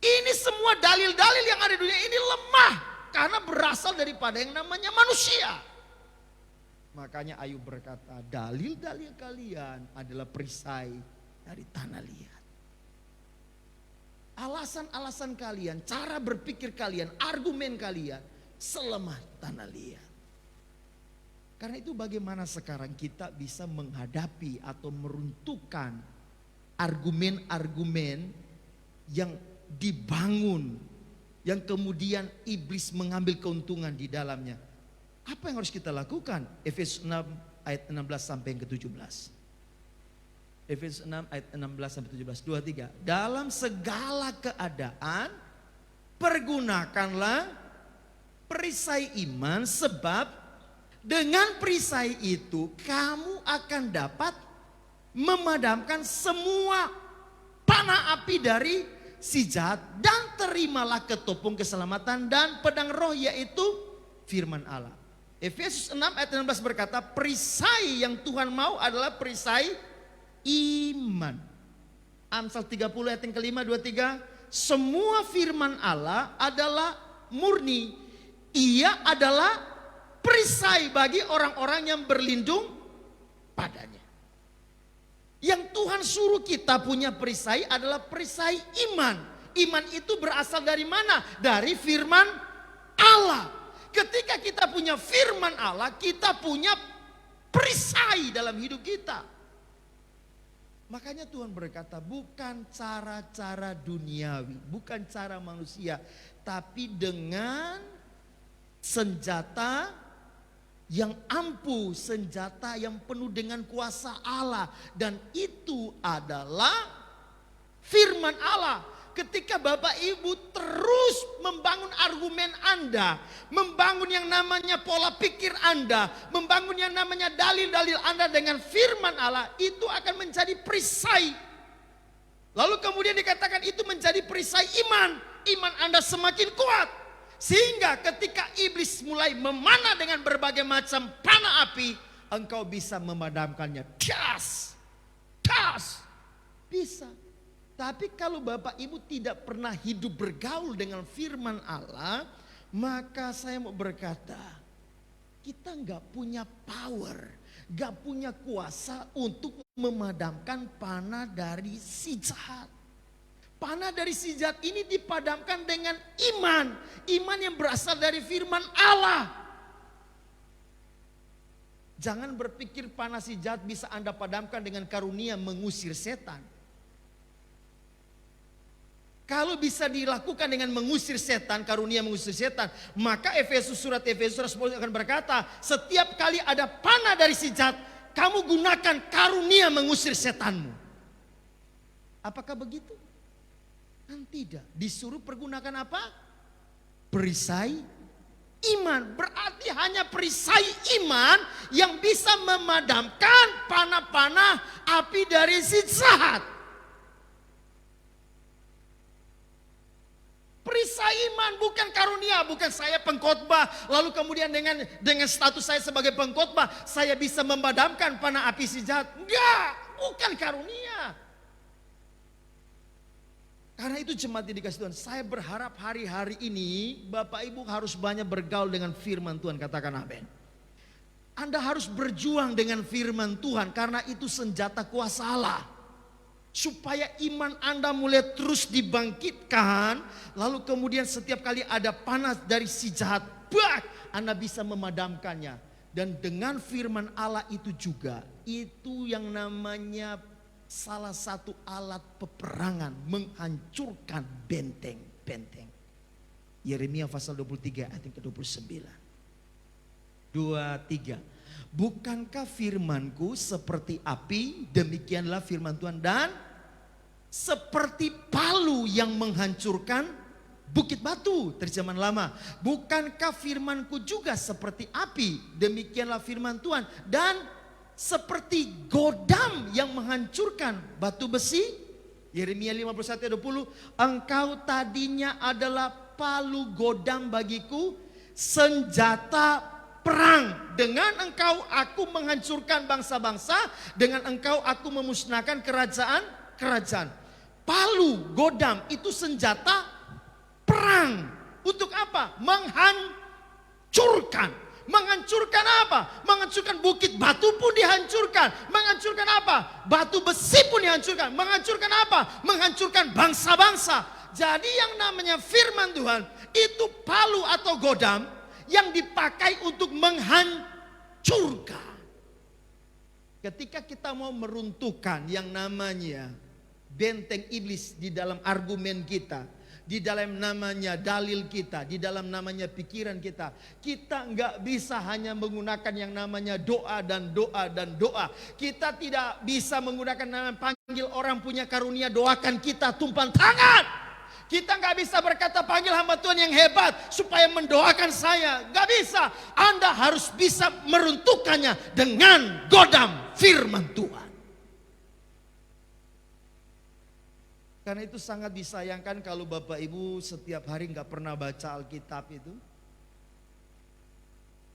Ini semua dalil-dalil yang ada di dunia ini lemah. Karena berasal daripada yang namanya manusia. Makanya Ayub berkata, dalil-dalil kalian adalah perisai dari tanah liat. Alasan-alasan kalian, cara berpikir kalian, argumen kalian selemah tanah liat. Karena itu bagaimana sekarang kita bisa menghadapi atau meruntuhkan argumen-argumen yang dibangun, yang kemudian iblis mengambil keuntungan di dalamnya. Apa yang harus kita lakukan? Efesus 6 ayat 16 sampai yang ke-17. Efesus 6 ayat 16 sampai 17. 2, 3. Dalam segala keadaan pergunakanlah perisai iman, sebab dengan perisai itu kamu akan dapat memadamkan semua panah api dari si jahat, dan terimalah ketopong keselamatan dan pedang roh, yaitu firman Allah. Efesus 6 ayat 16 berkata, perisai yang Tuhan mau adalah perisai iman. Amsal 30 ayat yang kelima, 2, 3. Semua firman Allah adalah murni. Ia adalah perisai bagi orang-orang yang berlindung padanya. Yang Tuhan suruh kita punya perisai adalah perisai iman. Iman itu berasal dari mana? Dari firman Allah. Ketika kita punya firman Allah, kita punya perisai dalam hidup kita. Makanya Tuhan berkata, bukan cara-cara duniawi, bukan cara manusia, tapi dengan senjata yang ampuh, senjata yang penuh dengan kuasa Allah, dan itu adalah firman Allah. Ketika Bapak Ibu terus membangun argumen Anda, membangun yang namanya pola pikir Anda, membangun yang namanya dalil-dalil Anda dengan firman Allah, itu akan menjadi perisai. Lalu kemudian dikatakan itu menjadi perisai iman. Iman Anda semakin kuat. Sehingga ketika iblis mulai memanah dengan berbagai macam panah api, engkau bisa memadamkannya. Das, bisa. Tapi kalau Bapak Ibu tidak pernah hidup bergaul dengan firman Allah, maka saya mau berkata, kita nggak punya power, nggak punya kuasa untuk memadamkan panah dari si jahat. Panah dari si jahat ini dipadamkan dengan iman. Iman yang berasal dari firman Allah. Jangan berpikir panah si jahat bisa Anda padamkan dengan karunia mengusir setan. Kalau bisa dilakukan dengan mengusir setan, karunia mengusir setan, maka surat Efesus 10 akan berkata, setiap kali ada panah dari si jahat, kamu gunakan karunia mengusir setanmu. Apakah begitu? Kan tidak. Disuruh pergunakan apa? Perisai iman. Berarti hanya perisai iman yang bisa memadamkan panah-panah api dari si jahat. Perisai iman, bukan karunia, bukan saya pengkhotbah lalu kemudian dengan status saya sebagai pengkhotbah saya bisa memadamkan panah api si jahat. Enggak, bukan karunia. Karena itu jemaat yang dikasih Tuhan, saya berharap hari-hari ini Bapak Ibu harus banyak bergaul dengan firman Tuhan, katakan amin. Anda harus berjuang dengan firman Tuhan karena itu senjata kuasa Allah. Supaya iman Anda mulai terus dibangkitkan, lalu kemudian setiap kali ada panas dari si jahat, Anda bisa memadamkannya. Dan dengan firman Allah itu juga, itu yang namanya salah satu alat peperangan menghancurkan benteng-benteng. Yeremia pasal 23 ayat yang ke-29. 23. Bukankah firmanku seperti api, demikianlah firman Tuhan, dan seperti palu yang menghancurkan bukit batu. Terjemahan lama. Bukankah firmanku juga seperti api, demikianlah firman Tuhan, dan seperti godam yang menghancurkan batu besi. Yeremia 51 ayat 20. Engkau tadinya adalah palu godam bagiku, senjata perang. Dengan engkau aku menghancurkan bangsa-bangsa, dengan engkau aku memusnahkan kerajaan-kerajaan. Palu godam itu senjata perang. Untuk apa? Menghancurkan. Menghancurkan apa? Menghancurkan bukit batu pun dihancurkan. Menghancurkan apa? Batu besi pun dihancurkan. Menghancurkan apa? Menghancurkan bangsa-bangsa. Jadi yang namanya firman Tuhan itu palu atau godam yang dipakai untuk menghancurkan. Ketika kita mau meruntuhkan yang namanya benteng iblis di dalam argumen kita, di dalam namanya dalil kita, di dalam namanya pikiran kita, kita nggak bisa hanya menggunakan yang namanya doa dan doa dan doa. Kita tidak bisa menggunakan nama panggil orang punya karunia, doakan kita tumpang tangan. Kita nggak bisa berkata panggil hamba Tuhan yang hebat supaya mendoakan saya. Nggak bisa. Anda harus bisa meruntuhkannya dengan godam firman Tuhan. Karena itu sangat disayangkan kalau Bapak Ibu setiap hari nggak pernah baca Alkitab itu.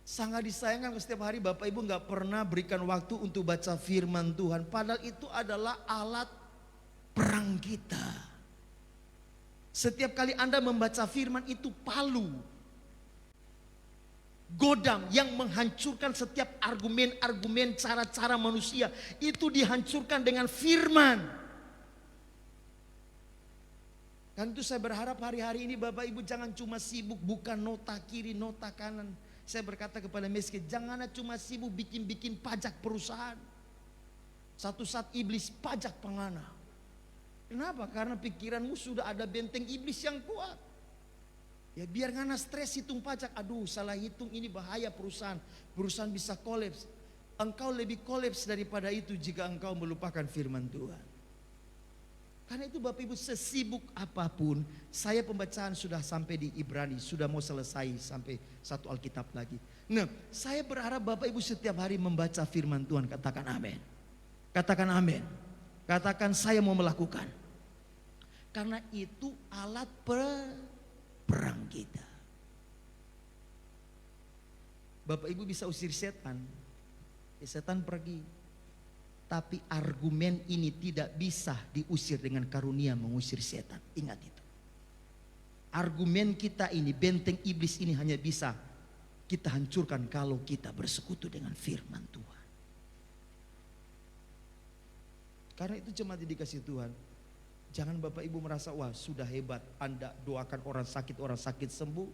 Sangat disayangkan kalau setiap hari Bapak Ibu nggak pernah berikan waktu untuk baca firman Tuhan. Padahal itu adalah alat perang kita. Setiap kali Anda membaca firman itu palu, godam yang menghancurkan setiap argumen-argumen cara-cara manusia. Itu dihancurkan dengan firman. Kan itu saya berharap hari-hari ini Bapak Ibu jangan cuma sibuk buka nota kiri, nota kanan. Saya berkata kepada miskin, jangan cuma sibuk bikin-bikin pajak perusahaan. Satu saat iblis pajak pengana. Kenapa? Karena pikiranmu sudah ada benteng iblis yang kuat. Ya biar ngana stres hitung pajak. Aduh salah hitung ini bahaya perusahaan. Perusahaan bisa kolaps. Engkau lebih kolaps daripada itu jika engkau melupakan firman Tuhan. Karena itu Bapak Ibu sesibuk apapun. Saya pembacaan sudah sampai di Ibrani. Sudah mau selesai sampai satu Alkitab lagi. Nah saya berharap Bapak Ibu setiap hari membaca firman Tuhan. Katakan amin. Katakan amin. Katakan saya mau melakukan. Karena itu alat perang kita. Bapak Ibu bisa usir setan. Ya, setan pergi. Tapi argumen ini tidak bisa diusir dengan karunia mengusir setan. Ingat itu. Argumen kita ini, benteng iblis ini hanya bisa kita hancurkan kalau kita bersekutu dengan firman Tuhan. Karena itu jemaat dikasih Tuhan. Jangan Bapak Ibu merasa wah sudah hebat Anda doakan orang sakit sembuh.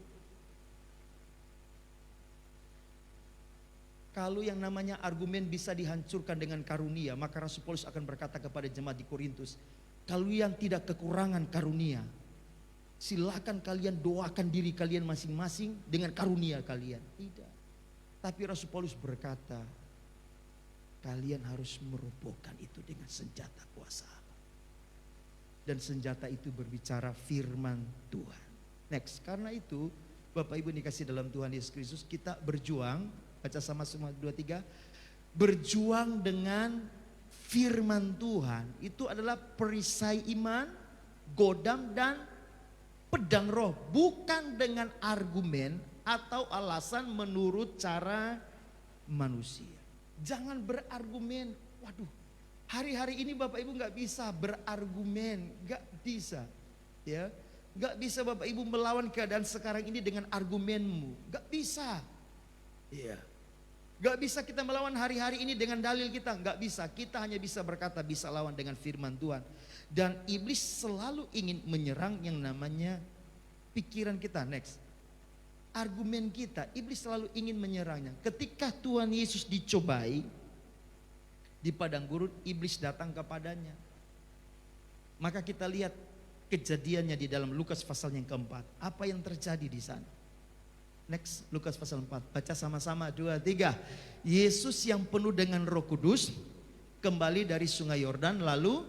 Kalau yang namanya argumen bisa dihancurkan dengan karunia, maka Rasul Paulus akan berkata kepada jemaat di Korintus, kalau yang tidak kekurangan karunia, silakan kalian doakan diri kalian masing-masing dengan karunia kalian. Tidak. Tapi Rasul Paulus berkata, kalian harus merobohkan itu dengan senjata kuasa Allah. Dan senjata itu berbicara firman Tuhan. Next, karena itu Bapak Ibu dikasih dalam Tuhan Yesus Kristus, kita berjuang, baca sama semua 2-3. Berjuang dengan firman Tuhan, itu adalah perisai iman, godam dan pedang roh. Bukan dengan argumen atau alasan menurut cara manusia. Jangan berargumen, waduh hari-hari ini Bapak Ibu gak bisa berargumen, gak bisa. Ya, nggak bisa Bapak Ibu melawan keadaan sekarang ini dengan argumenmu, nggak bisa. Ya, nggak bisa kita melawan hari-hari ini dengan dalil kita, nggak bisa. Kita hanya bisa berkata, bisa lawan dengan firman Tuhan. Dan iblis selalu ingin menyerang yang namanya pikiran kita. Next, argumen kita, iblis selalu ingin menyerangnya. Ketika Tuhan Yesus dicobai di padang gurun, iblis datang kepadanya. Maka kita lihat kejadiannya di dalam Lukas pasal yang keempat. Apa yang terjadi di sana? Next, Lukas pasal 4. Baca sama-sama, 2, 3. Yesus yang penuh dengan Roh Kudus kembali dari sungai Yordan, lalu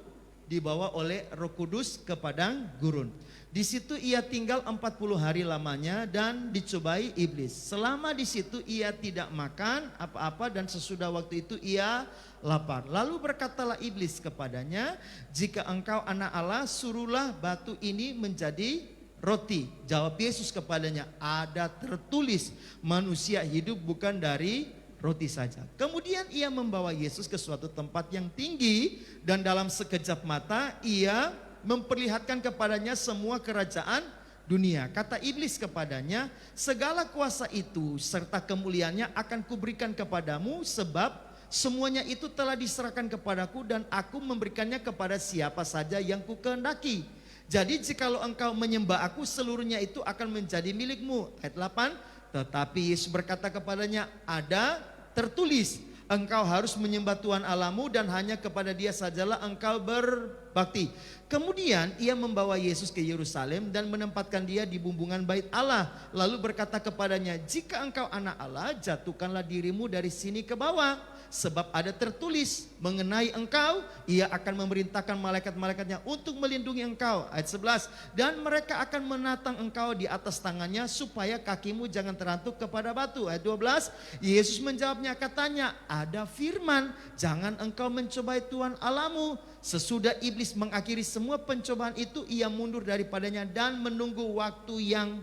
dibawa oleh Roh Kudus ke padang gurun. Di situ ia tinggal 40 hari lamanya dan dicobai iblis. Selama di situ ia tidak makan apa-apa dan sesudah waktu itu ia lapar. Lalu berkatalah iblis kepadanya, jika engkau anak Allah, suruhlah batu ini menjadi roti. Jawab Yesus kepadanya, ada tertulis, manusia hidup bukan dari roti saja. Kemudian ia membawa Yesus ke suatu tempat yang tinggi dan dalam sekejap mata ia memperlihatkan kepadanya semua kerajaan dunia. Kata iblis kepadanya, segala kuasa itu serta kemuliaannya akan kuberikan kepadamu, sebab semuanya itu telah diserahkan kepadaku dan aku memberikannya kepada siapa saja yang kukehendaki. Jadi jikalau engkau menyembah aku, seluruhnya itu akan menjadi milikmu. Ayat 8, tetapi Yesus berkata kepadanya, ada tertulis, engkau harus menyembah Tuhan Allahmu dan hanya kepada Dia sajalah engkau berbakti. Kemudian ia membawa Yesus ke Yerusalem dan menempatkan dia di bumbungan bait Allah. Lalu berkata kepadanya, jika engkau anak Allah, jatuhkanlah dirimu dari sini ke bawah. Sebab ada tertulis mengenai engkau, ia akan memerintahkan malaikat-malaikatnya untuk melindungi engkau. Ayat 11, dan mereka akan menatang engkau di atas tangannya supaya kakimu jangan terantuk kepada batu. Ayat 12, Yesus menjawabnya katanya, ada firman, jangan engkau mencobai Tuhan Allahmu. Sesudah iblis mengakhiri semua pencobaan itu, ia mundur daripadanya dan menunggu waktu yang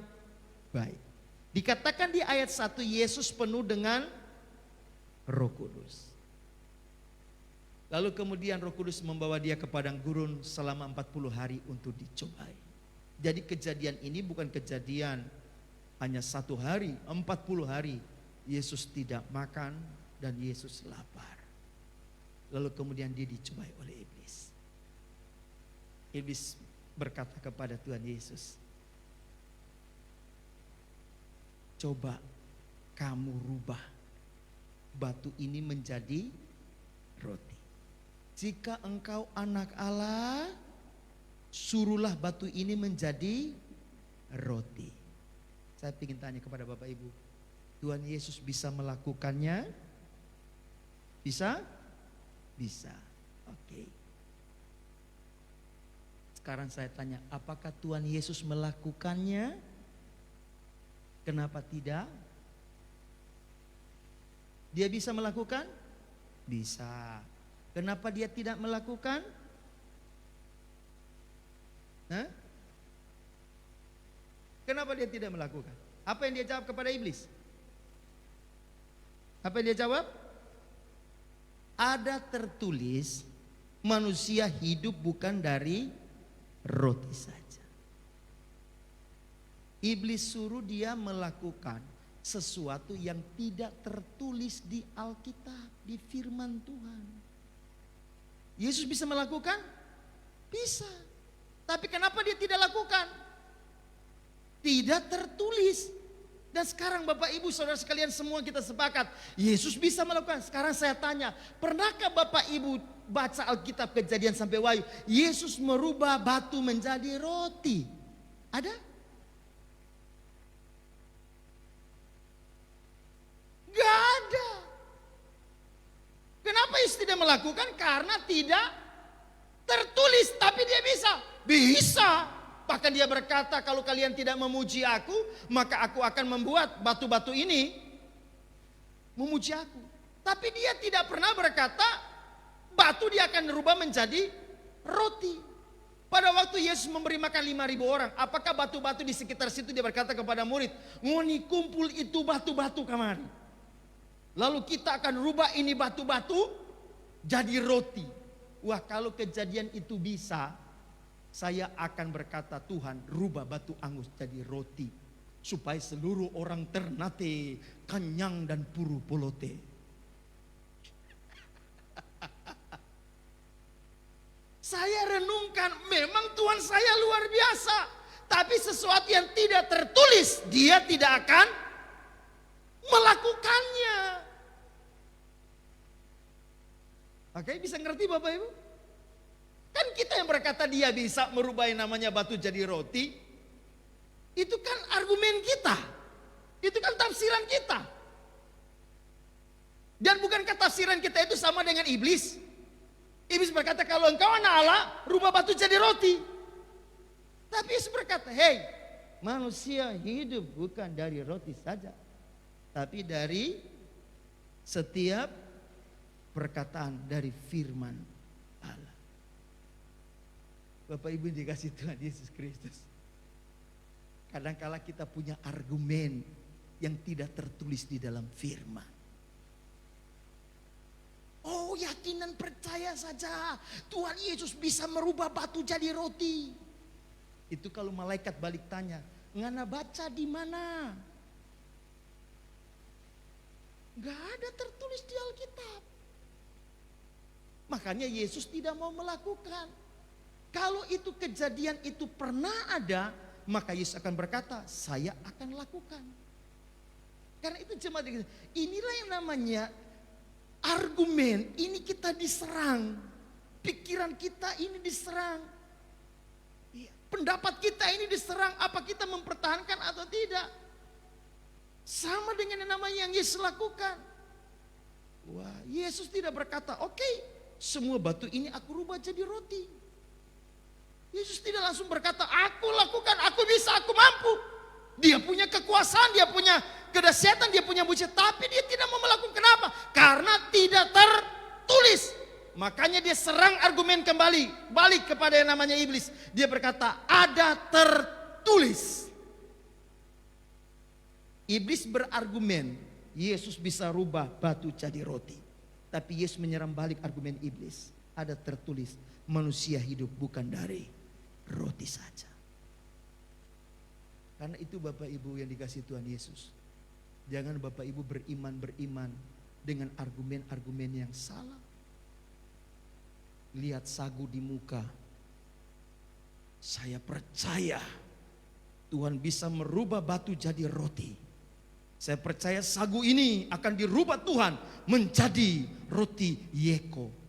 baik. Dikatakan di ayat 1, Yesus penuh dengan Roh Kudus. Lalu kemudian Roh Kudus membawa dia ke padang gurun selama 40 hari untuk dicobai. Jadi kejadian ini bukan kejadian hanya 1 hari, 40 hari Yesus tidak makan dan Yesus lapar. Lalu kemudian dia dicobai oleh iblis. Iblis berkata kepada Tuhan Yesus, coba kamu rubah batu ini menjadi roti. Jika engkau anak Allah, suruhlah batu ini menjadi roti. Saya ingin tanya kepada Bapak Ibu, Tuhan Yesus bisa melakukannya? Bisa? Bisa. Oke. Sekarang saya tanya, apakah Tuhan Yesus melakukannya? Kenapa tidak? Dia bisa melakukan? Bisa. Kenapa dia tidak melakukan? Hah? Kenapa dia tidak melakukan? Apa yang dia jawab kepada iblis? Apa yang dia jawab? Ada tertulis, manusia hidup bukan dari roti saja. Iblis suruh dia melakukan sesuatu yang tidak tertulis di Alkitab, di firman Tuhan. Yesus bisa melakukan? Bisa. Tapi kenapa dia tidak lakukan? Tidak tertulis. Dan sekarang Bapak Ibu Saudara sekalian semua kita sepakat, Yesus bisa melakukan. Sekarang saya tanya, pernahkah Bapak Ibu baca Alkitab Kejadian sampai Wahyu, Yesus merubah batu menjadi roti? Ada? Gak ada. Kenapa Yesus tidak melakukan? Karena tidak tertulis. Tapi dia bisa. Bisa. Bahkan dia berkata, kalau kalian tidak memuji aku, maka aku akan membuat batu-batu ini memuji aku. Tapi dia tidak pernah berkata, batu dia akan rubah menjadi roti. Pada waktu Yesus memberi makan 5.000 orang, apakah batu-batu di sekitar situ dia berkata kepada murid, ngoni kumpul itu batu-batu kemari. Lalu kita akan rubah ini batu-batu jadi roti. Wah, kalau kejadian itu bisa, Saya akan berkata, Tuhan, rubah batu angus jadi roti, supaya seluruh orang Ternate kenyang dan puru polote. Saya renungkan, memang Tuhan saya luar biasa, tapi sesuatu yang tidak tertulis, dia tidak akan melakukannya. Oke, bisa ngerti Bapak Ibu? Kan kita yang berkata dia bisa merubah yang namanya batu jadi roti. Itu kan argumen kita. Itu kan tafsiran kita. Dan bukankah tafsiran kita itu sama dengan iblis? Iblis berkata, kalau engkau anak Allah, rubah batu jadi roti. Tapi Yesus berkata, hei, manusia hidup bukan dari roti saja, tapi dari setiap perkataan dari firman Allah. Bapak Ibu dikasih Tuhan Yesus Kristus. Kadangkala kita punya argumen yang tidak tertulis di dalam firman. Oh, yakin dan percaya saja Tuhan Yesus bisa merubah batu jadi roti. Itu kalau malaikat balik tanya, ngana baca di mana? Gak ada tertulis di Alkitab. Makanya Yesus tidak mau melakukan. Kalau itu kejadian itu pernah ada, maka Yesus akan berkata, saya akan lakukan. Karena itu jemaat, inilah yang namanya argumen. Ini kita diserang, pikiran kita ini diserang, pendapat kita ini diserang. Apa kita mempertahankan atau tidak? Sama dengan yang namanya yang Yesus lakukan. Wah, Yesus tidak berkata, oke, semua batu ini aku rubah jadi roti. Yesus tidak langsung berkata, aku lakukan, aku bisa, aku mampu. Dia punya kekuasaan, dia punya kedahsyatan, dia punya mujizat. Tapi dia tidak mau melakukan. Kenapa? Karena tidak tertulis. Makanya dia serang argumen kembali. Balik kepada yang namanya iblis. Dia berkata, ada tertulis. Iblis berargumen, Yesus bisa rubah batu jadi roti. Tapi Yesus menyerang balik argumen iblis. Ada tertulis, manusia hidup bukan dari roti saja. Karena itu Bapak Ibu yang dikasih Tuhan Yesus, jangan Bapak Ibu beriman dengan argumen-argumen yang salah. Lihat sagu di muka, saya percaya Tuhan bisa merubah batu jadi roti. Saya percaya sagu ini akan dirubah Tuhan menjadi roti yeko.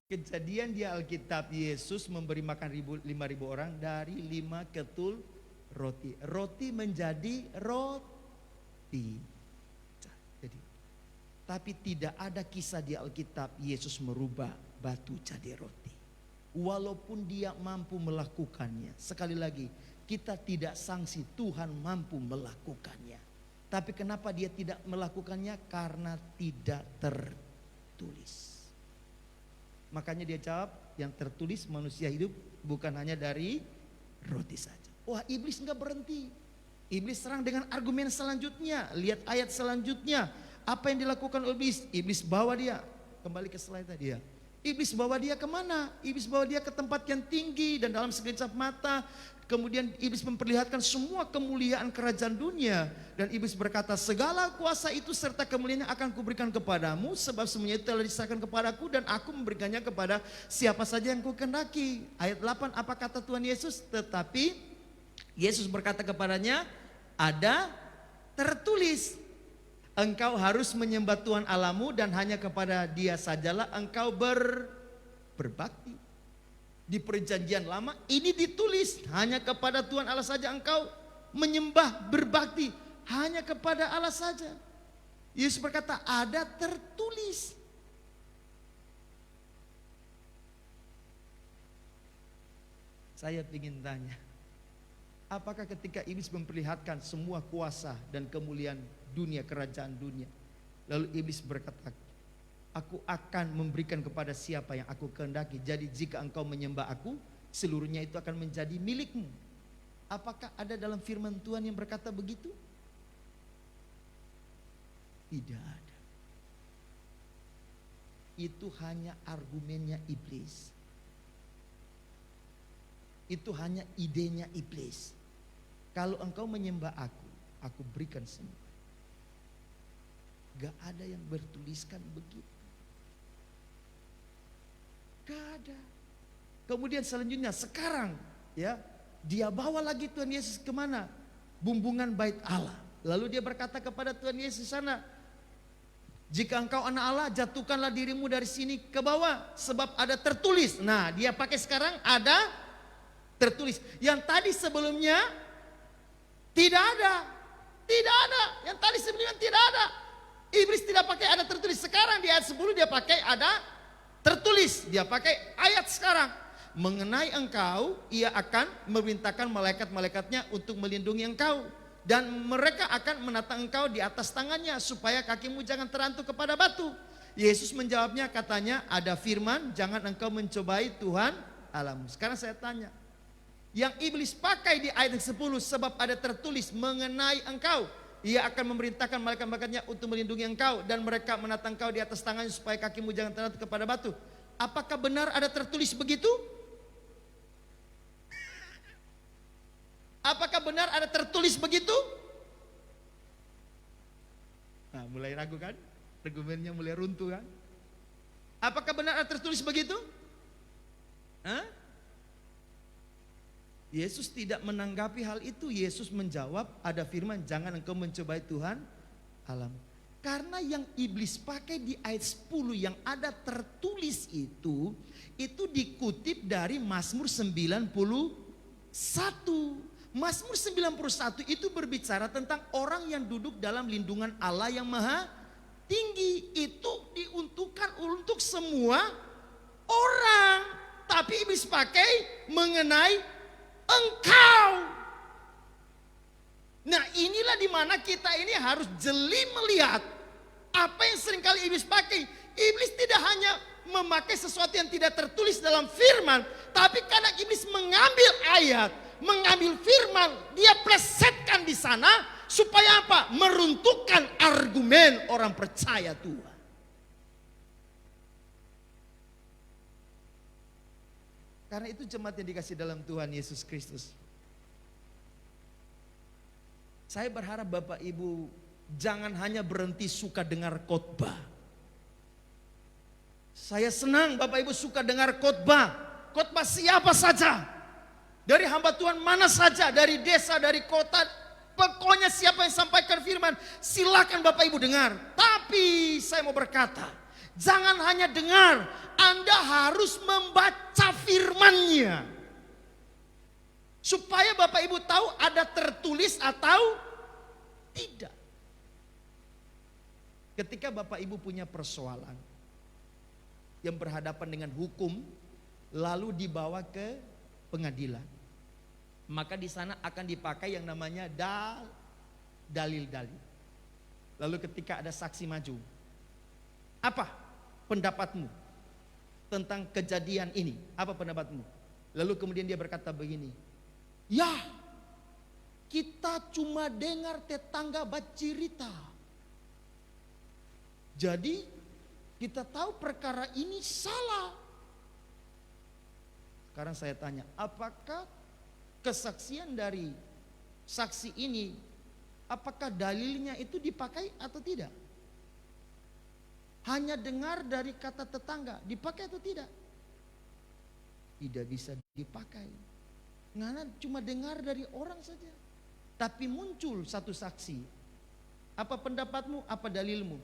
Kejadian di Alkitab, Yesus memberi makan 5.000 orang dari 5 ketul roti. Roti menjadi roti. Jadi, tapi tidak ada kisah di Alkitab Yesus merubah batu jadi roti. Walaupun dia mampu melakukannya. Sekali lagi, kita tidak sanksi, Tuhan mampu melakukannya. Tapi kenapa dia tidak melakukannya? Karena tidak tertulis. Makanya dia jawab, yang tertulis manusia hidup bukan hanya dari roti saja. Wah, iblis enggak berhenti. Iblis serang dengan argumen selanjutnya. Lihat ayat selanjutnya. Apa yang dilakukan iblis? Iblis bawa dia, kembali ke slide tadi ya. Iblis bawa dia kemana? Iblis bawa dia ke tempat yang tinggi dan dalam sekejap mata. Kemudian iblis memperlihatkan semua kemuliaan kerajaan dunia. Dan iblis berkata, segala kuasa itu serta kemuliaan akan kuberikan kepadamu. Sebab semuanya itu telah diserahkan kepadaku dan aku memberikannya kepada siapa saja yang kukehendaki. Ayat 8, apa kata Tuhan Yesus? Tetapi Yesus berkata kepadanya, ada tertulis, engkau harus menyembah Tuhan Allahmu dan hanya kepada Dia sajalah engkau berbakti. Di perjanjian lama ini ditulis, hanya kepada Tuhan Allah saja engkau menyembah, berbakti, hanya kepada Allah saja. Yesus berkata, ada tertulis. Saya ingin tanya, apakah ketika iblis memperlihatkan semua kuasa dan kemuliaan dunia, kerajaan dunia, lalu iblis berkata, aku akan memberikan kepada siapa yang aku kehendaki. Jadi jika engkau menyembah aku, seluruhnya itu akan menjadi milikmu. Apakah ada dalam firman Tuhan yang berkata begitu? Tidak ada. itu hanya argumennya iblis. Itu hanya idenya iblis. Kalau engkau menyembah aku berikan semua. Gak ada yang bertuliskan begitu. Gak ada. Kemudian selanjutnya sekarang ya, dia bawa lagi Tuhan Yesus kemana? Bumbungan bait Allah. Lalu dia berkata kepada Tuhan Yesus sana, jika engkau anak Allah, jatuhkanlah dirimu dari sini ke bawah, sebab ada tertulis. Nah, dia pakai sekarang ada tertulis. Yang tadi sebelumnya tidak ada. Tidak ada. Yang tadi sebelumnya tidak ada. Iblis tidak pakai ada tertulis. Sekarang di ayat 10 dia pakai ada tertulis. Dia pakai ayat sekarang. Mengenai engkau, ia akan memerintahkan malaikat-malaikatnya untuk melindungi engkau. Dan mereka akan menatang engkau di atas tangannya, supaya kakimu jangan terantuk kepada batu. Yesus menjawabnya, katanya, ada firman, jangan engkau mencobai Tuhan Allahmu. Sekarang saya tanya, yang iblis pakai di ayat 10, sebab ada tertulis mengenai engkau, ia akan memerintahkan malaikat-malaikatnya untuk melindungi engkau, dan mereka menatang engkau di atas tangannya supaya kakimu jangan terantuk kepada batu. Apakah benar ada tertulis begitu? Apakah benar ada tertulis begitu? Nah, mulai ragu kan? Argumennya mulai runtuh kan? Apakah benar ada tertulis begitu? Hah? Yesus tidak menanggapi hal itu. Yesus menjawab, ada firman, jangan engkau mencobai Tuhan Allahmu. Karena yang iblis pakai di ayat 10 yang ada tertulis itu dikutip dari Mazmur 91. Mazmur 91 itu berbicara tentang orang yang duduk dalam lindungan Allah yang maha tinggi. Itu diuntukkan untuk semua orang. Tapi iblis pakai mengenai engkau. Nah, inilah dimana kita ini harus jeli melihat apa yang seringkali iblis pakai. Iblis tidak hanya memakai sesuatu yang tidak tertulis dalam firman, tapi karena iblis mengambil ayat, mengambil firman, dia plesetkan di sana supaya apa? Meruntuhkan argumen orang percaya Tuhan. Karena itu jemaat yang dikasih dalam Tuhan Yesus Kristus, saya berharap Bapak Ibu jangan hanya berhenti suka dengar khotbah. Saya senang Bapak Ibu suka dengar khotbah. Khotbah siapa saja, dari hamba Tuhan mana saja, dari desa, dari kota, pokoknya siapa yang sampaikan firman, silakan Bapak Ibu dengar. Tapi saya mau berkata, jangan hanya dengar, Anda harus membaca firman-Nya. Supaya Bapak Ibu tahu ada tertulis atau tidak. Ketika Bapak Ibu punya persoalan yang berhadapan dengan hukum, lalu dibawa ke pengadilan, maka di sana akan dipakai yang namanya dalil-dalil. Lalu ketika ada saksi maju, apa pendapatmu tentang kejadian ini? Apa pendapatmu? Lalu kemudian dia berkata begini, ya kita cuma dengar tetangga bercerita, jadi kita tahu perkara ini salah. Sekarang saya tanya, apakah kesaksian dari saksi ini, apakah dalilnya itu dipakai atau tidak? Hanya dengar dari kata tetangga, dipakai atau tidak? Tidak bisa dipakai. Karena cuma dengar dari orang saja. Tapi muncul satu saksi. Apa pendapatmu? Apa dalilmu?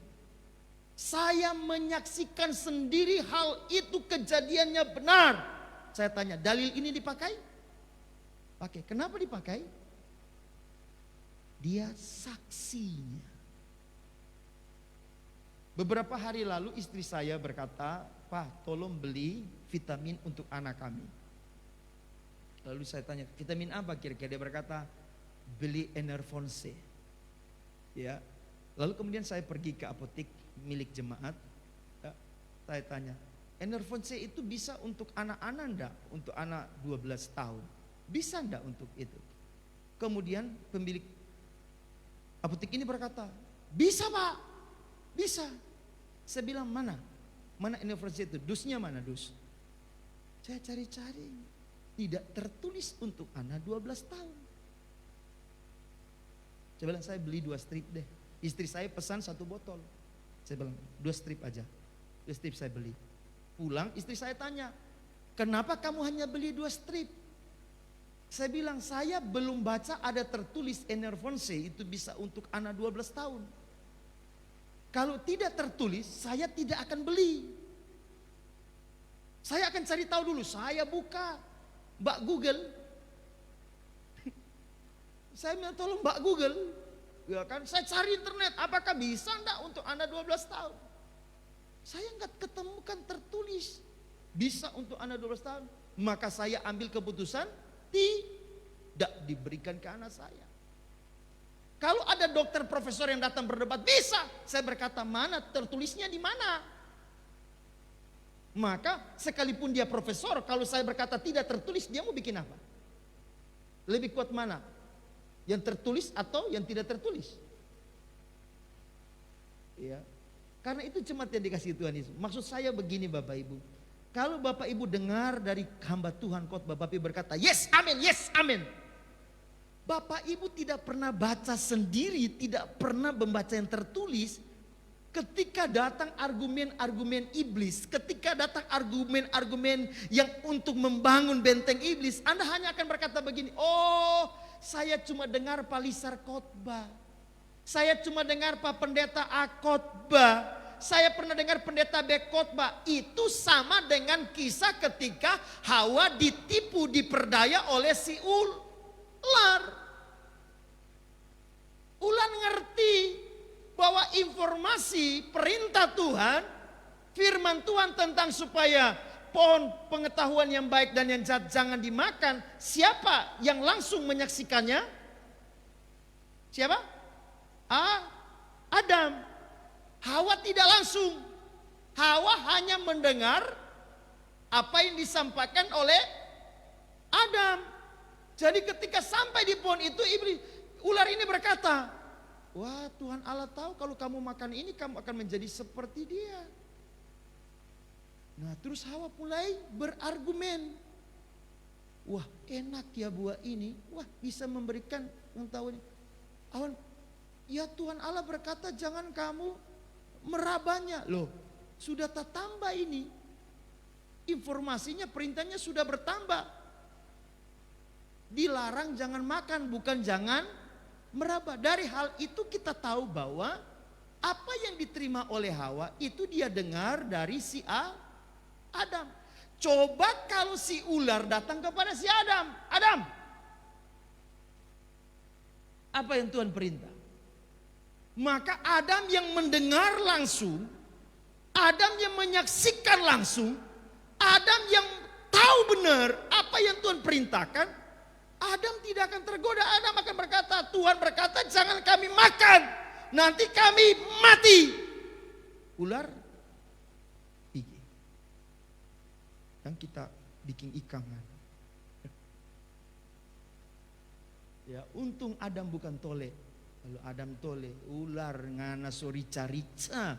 Saya menyaksikan sendiri hal itu kejadiannya benar. Saya tanya, dalil ini dipakai? Pakai. Kenapa dipakai? Dia saksinya. Beberapa hari lalu istri saya berkata, Pak, tolong beli vitamin untuk anak kami. Lalu saya tanya, vitamin apa kira-kira? Dia berkata, beli Enervon C. Ya. Lalu kemudian saya pergi ke apotek milik jemaat. Ya, saya tanya, Enervon C itu bisa untuk anak-anak enggak? Untuk anak 12 tahun. Bisa enggak untuk itu? Kemudian pemilik apotek ini berkata, bisa Pak, bisa. Saya bilang mana Mana universitas itu? DUS-nya mana DUS? Saya cari-cari. Tidak tertulis untuk anak 12 tahun. Saya bilang saya beli 2 strip deh. Istri saya pesan 1 botol. Saya bilang 2 strip aja. 2 strip saya beli. Pulang istri saya tanya, kenapa kamu hanya beli 2 strip? Saya bilang, saya belum baca ada tertulis Enervonse itu bisa untuk anak 12 tahun. Kalau tidak tertulis, saya tidak akan beli. Saya akan cari tahu dulu, saya buka Mbak Google. Saya minta tolong Mbak Google. Ya kan, saya cari internet, apakah bisa enggak untuk anak 12 tahun? Saya enggak ketemukan tertulis bisa untuk anak 12 tahun. Maka saya ambil keputusan tidak diberikan ke anak saya. Kalau ada dokter profesor yang datang berdebat, bisa. Saya berkata, mana tertulisnya di mana? Maka sekalipun dia profesor, kalau saya berkata tidak tertulis, dia mau bikin apa? Lebih kuat mana? Yang tertulis atau yang tidak tertulis? Ya. Karena itu jemaat yang dikasihi Tuhan Yesus. Maksud saya begini Bapak Ibu. Kalau Bapak Ibu dengar dari hamba Tuhan khotbah, Bapak Ibu berkata, yes, amin, yes, amin. Bapak Ibu tidak pernah baca sendiri, tidak pernah membaca yang tertulis. Ketika datang argumen-argumen iblis, ketika datang argumen-argumen yang untuk membangun benteng iblis, Anda hanya akan berkata begini, oh saya cuma dengar Pak Lisar khotbah. Saya cuma dengar Pak Pendeta A khotbah. Saya pernah dengar pendeta B khotbah. Itu sama dengan kisah ketika Hawa ditipu, diperdaya oleh si ular. Ular ngerti bahwa informasi perintah Tuhan, firman Tuhan tentang supaya pohon pengetahuan yang baik dan yang jahat jangan dimakan. Siapa yang langsung menyaksikannya? Siapa? Adam. Hawa tidak langsung. Hawa hanya mendengar apa yang disampaikan oleh Adam. Jadi ketika sampai di pohon itu, ular ini berkata, wah Tuhan Allah tahu kalau kamu makan ini kamu akan menjadi seperti dia. Nah terus Hawa mulai berargumen. Wah enak ya buah ini. Wah bisa memberikan pengetahuan. Ya Tuhan Allah berkata jangan kamu merabanya. Loh sudah tak tambah ini. Informasinya perintahnya sudah bertambah. Dilarang jangan makan bukan jangan meraba. Dari hal itu kita tahu bahwa apa yang diterima oleh Hawa itu dia dengar dari si Adam. Coba kalau si ular datang kepada si Adam. Adam, apa yang Tuhan perintah? Maka Adam yang mendengar langsung, Adam yang menyaksikan langsung, Adam yang tahu benar apa yang Tuhan perintahkan, Adam tidak akan tergoda. Adam akan berkata, Tuhan berkata jangan kami makan, nanti kami mati. Ular gigi. Yang kita bikin ikangan. Ya, untung Adam bukan tole. Lalu Adam tole, ular ngana so rica-rica.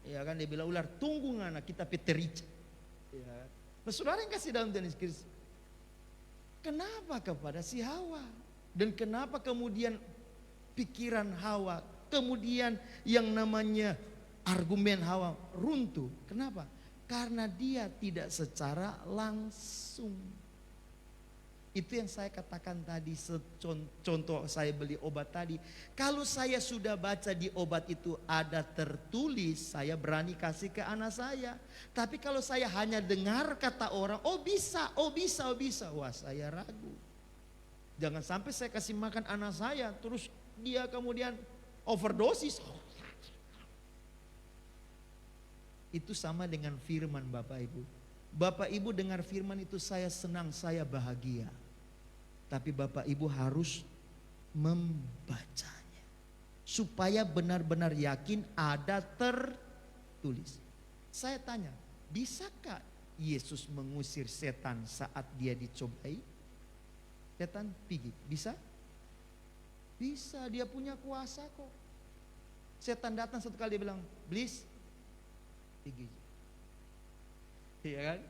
Ya kan dia bilang ular tunggu ngana kita peterica. Ya. Nah, saudara yang kasih dalam Tuhan Yesus, kenapa kepada si Hawa? Dan kenapa kemudian pikiran Hawa, kemudian yang namanya argumen Hawa runtuh? Kenapa? Karena dia tidak secara langsung. Itu yang saya katakan tadi, contoh saya beli obat tadi. Kalau saya sudah baca di obat itu ada tertulis, saya berani kasih ke anak saya. Tapi kalau saya hanya dengar kata orang, oh bisa, oh bisa, oh bisa. Wah saya ragu. Jangan sampai saya kasih makan anak saya, terus dia kemudian overdosis. Itu sama dengan firman Bapak Ibu. Bapak Ibu dengar firman itu saya senang, saya bahagia. Tapi Bapak Ibu harus membacanya. Supaya benar-benar yakin ada tertulis. Saya tanya, bisakah Yesus mengusir setan saat dia dicobai? Setan pergi, bisa? Bisa, dia punya kuasa kok. Setan datang satu kali dia bilang, "Iblis, pergi." Iya kan?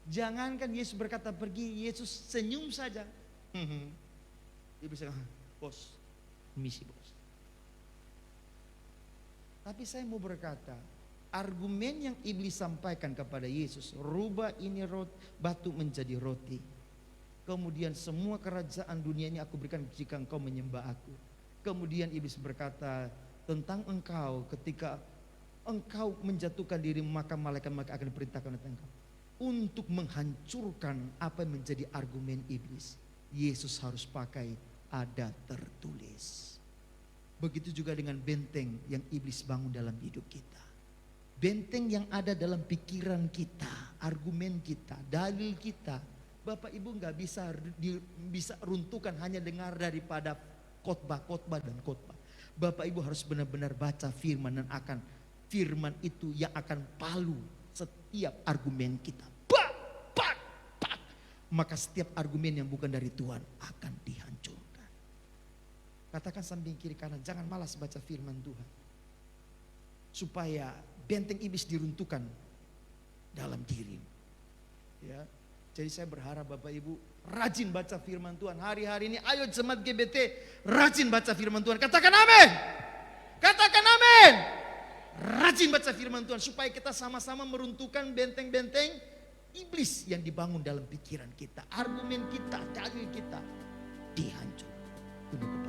Jangankan Yesus berkata pergi, Yesus senyum saja. Iblis bilang, bos, misi bos. Tapi saya mau berkata, argumen yang iblis sampaikan kepada Yesus, rubah ini batu menjadi roti. Kemudian semua kerajaan dunia ini aku berikan jika engkau menyembah aku. Kemudian iblis berkata tentang engkau, ketika engkau menjatuhkan diri maka malaikat akan diperintahkan oleh engkau. Untuk menghancurkan apa yang menjadi argumen iblis, Yesus harus pakai ada tertulis. Begitu juga dengan benteng yang iblis bangun dalam hidup kita. Benteng yang ada dalam pikiran kita, argumen kita, dalil kita. Bapak Ibu gak bisa runtuhkan hanya dengar daripada khotbah dan khotbah. Bapak Ibu harus benar-benar baca firman dan akan firman itu yang akan palu setiap argumen kita. Maka setiap argumen yang bukan dari Tuhan akan dihancurkan. Katakan samping kiri kanan, jangan malas baca firman Tuhan. Supaya benteng iblis diruntuhkan dalam dirimu. Ya. Jadi saya berharap Bapak Ibu rajin baca firman Tuhan. Hari-hari ini ayo jemaat GBT rajin baca firman Tuhan. Katakan amin. Katakan amin. Rajin baca firman Tuhan supaya kita sama-sama meruntuhkan benteng-benteng iblis yang dibangun dalam pikiran kita, argumen kita, dalil kita dihancurkan.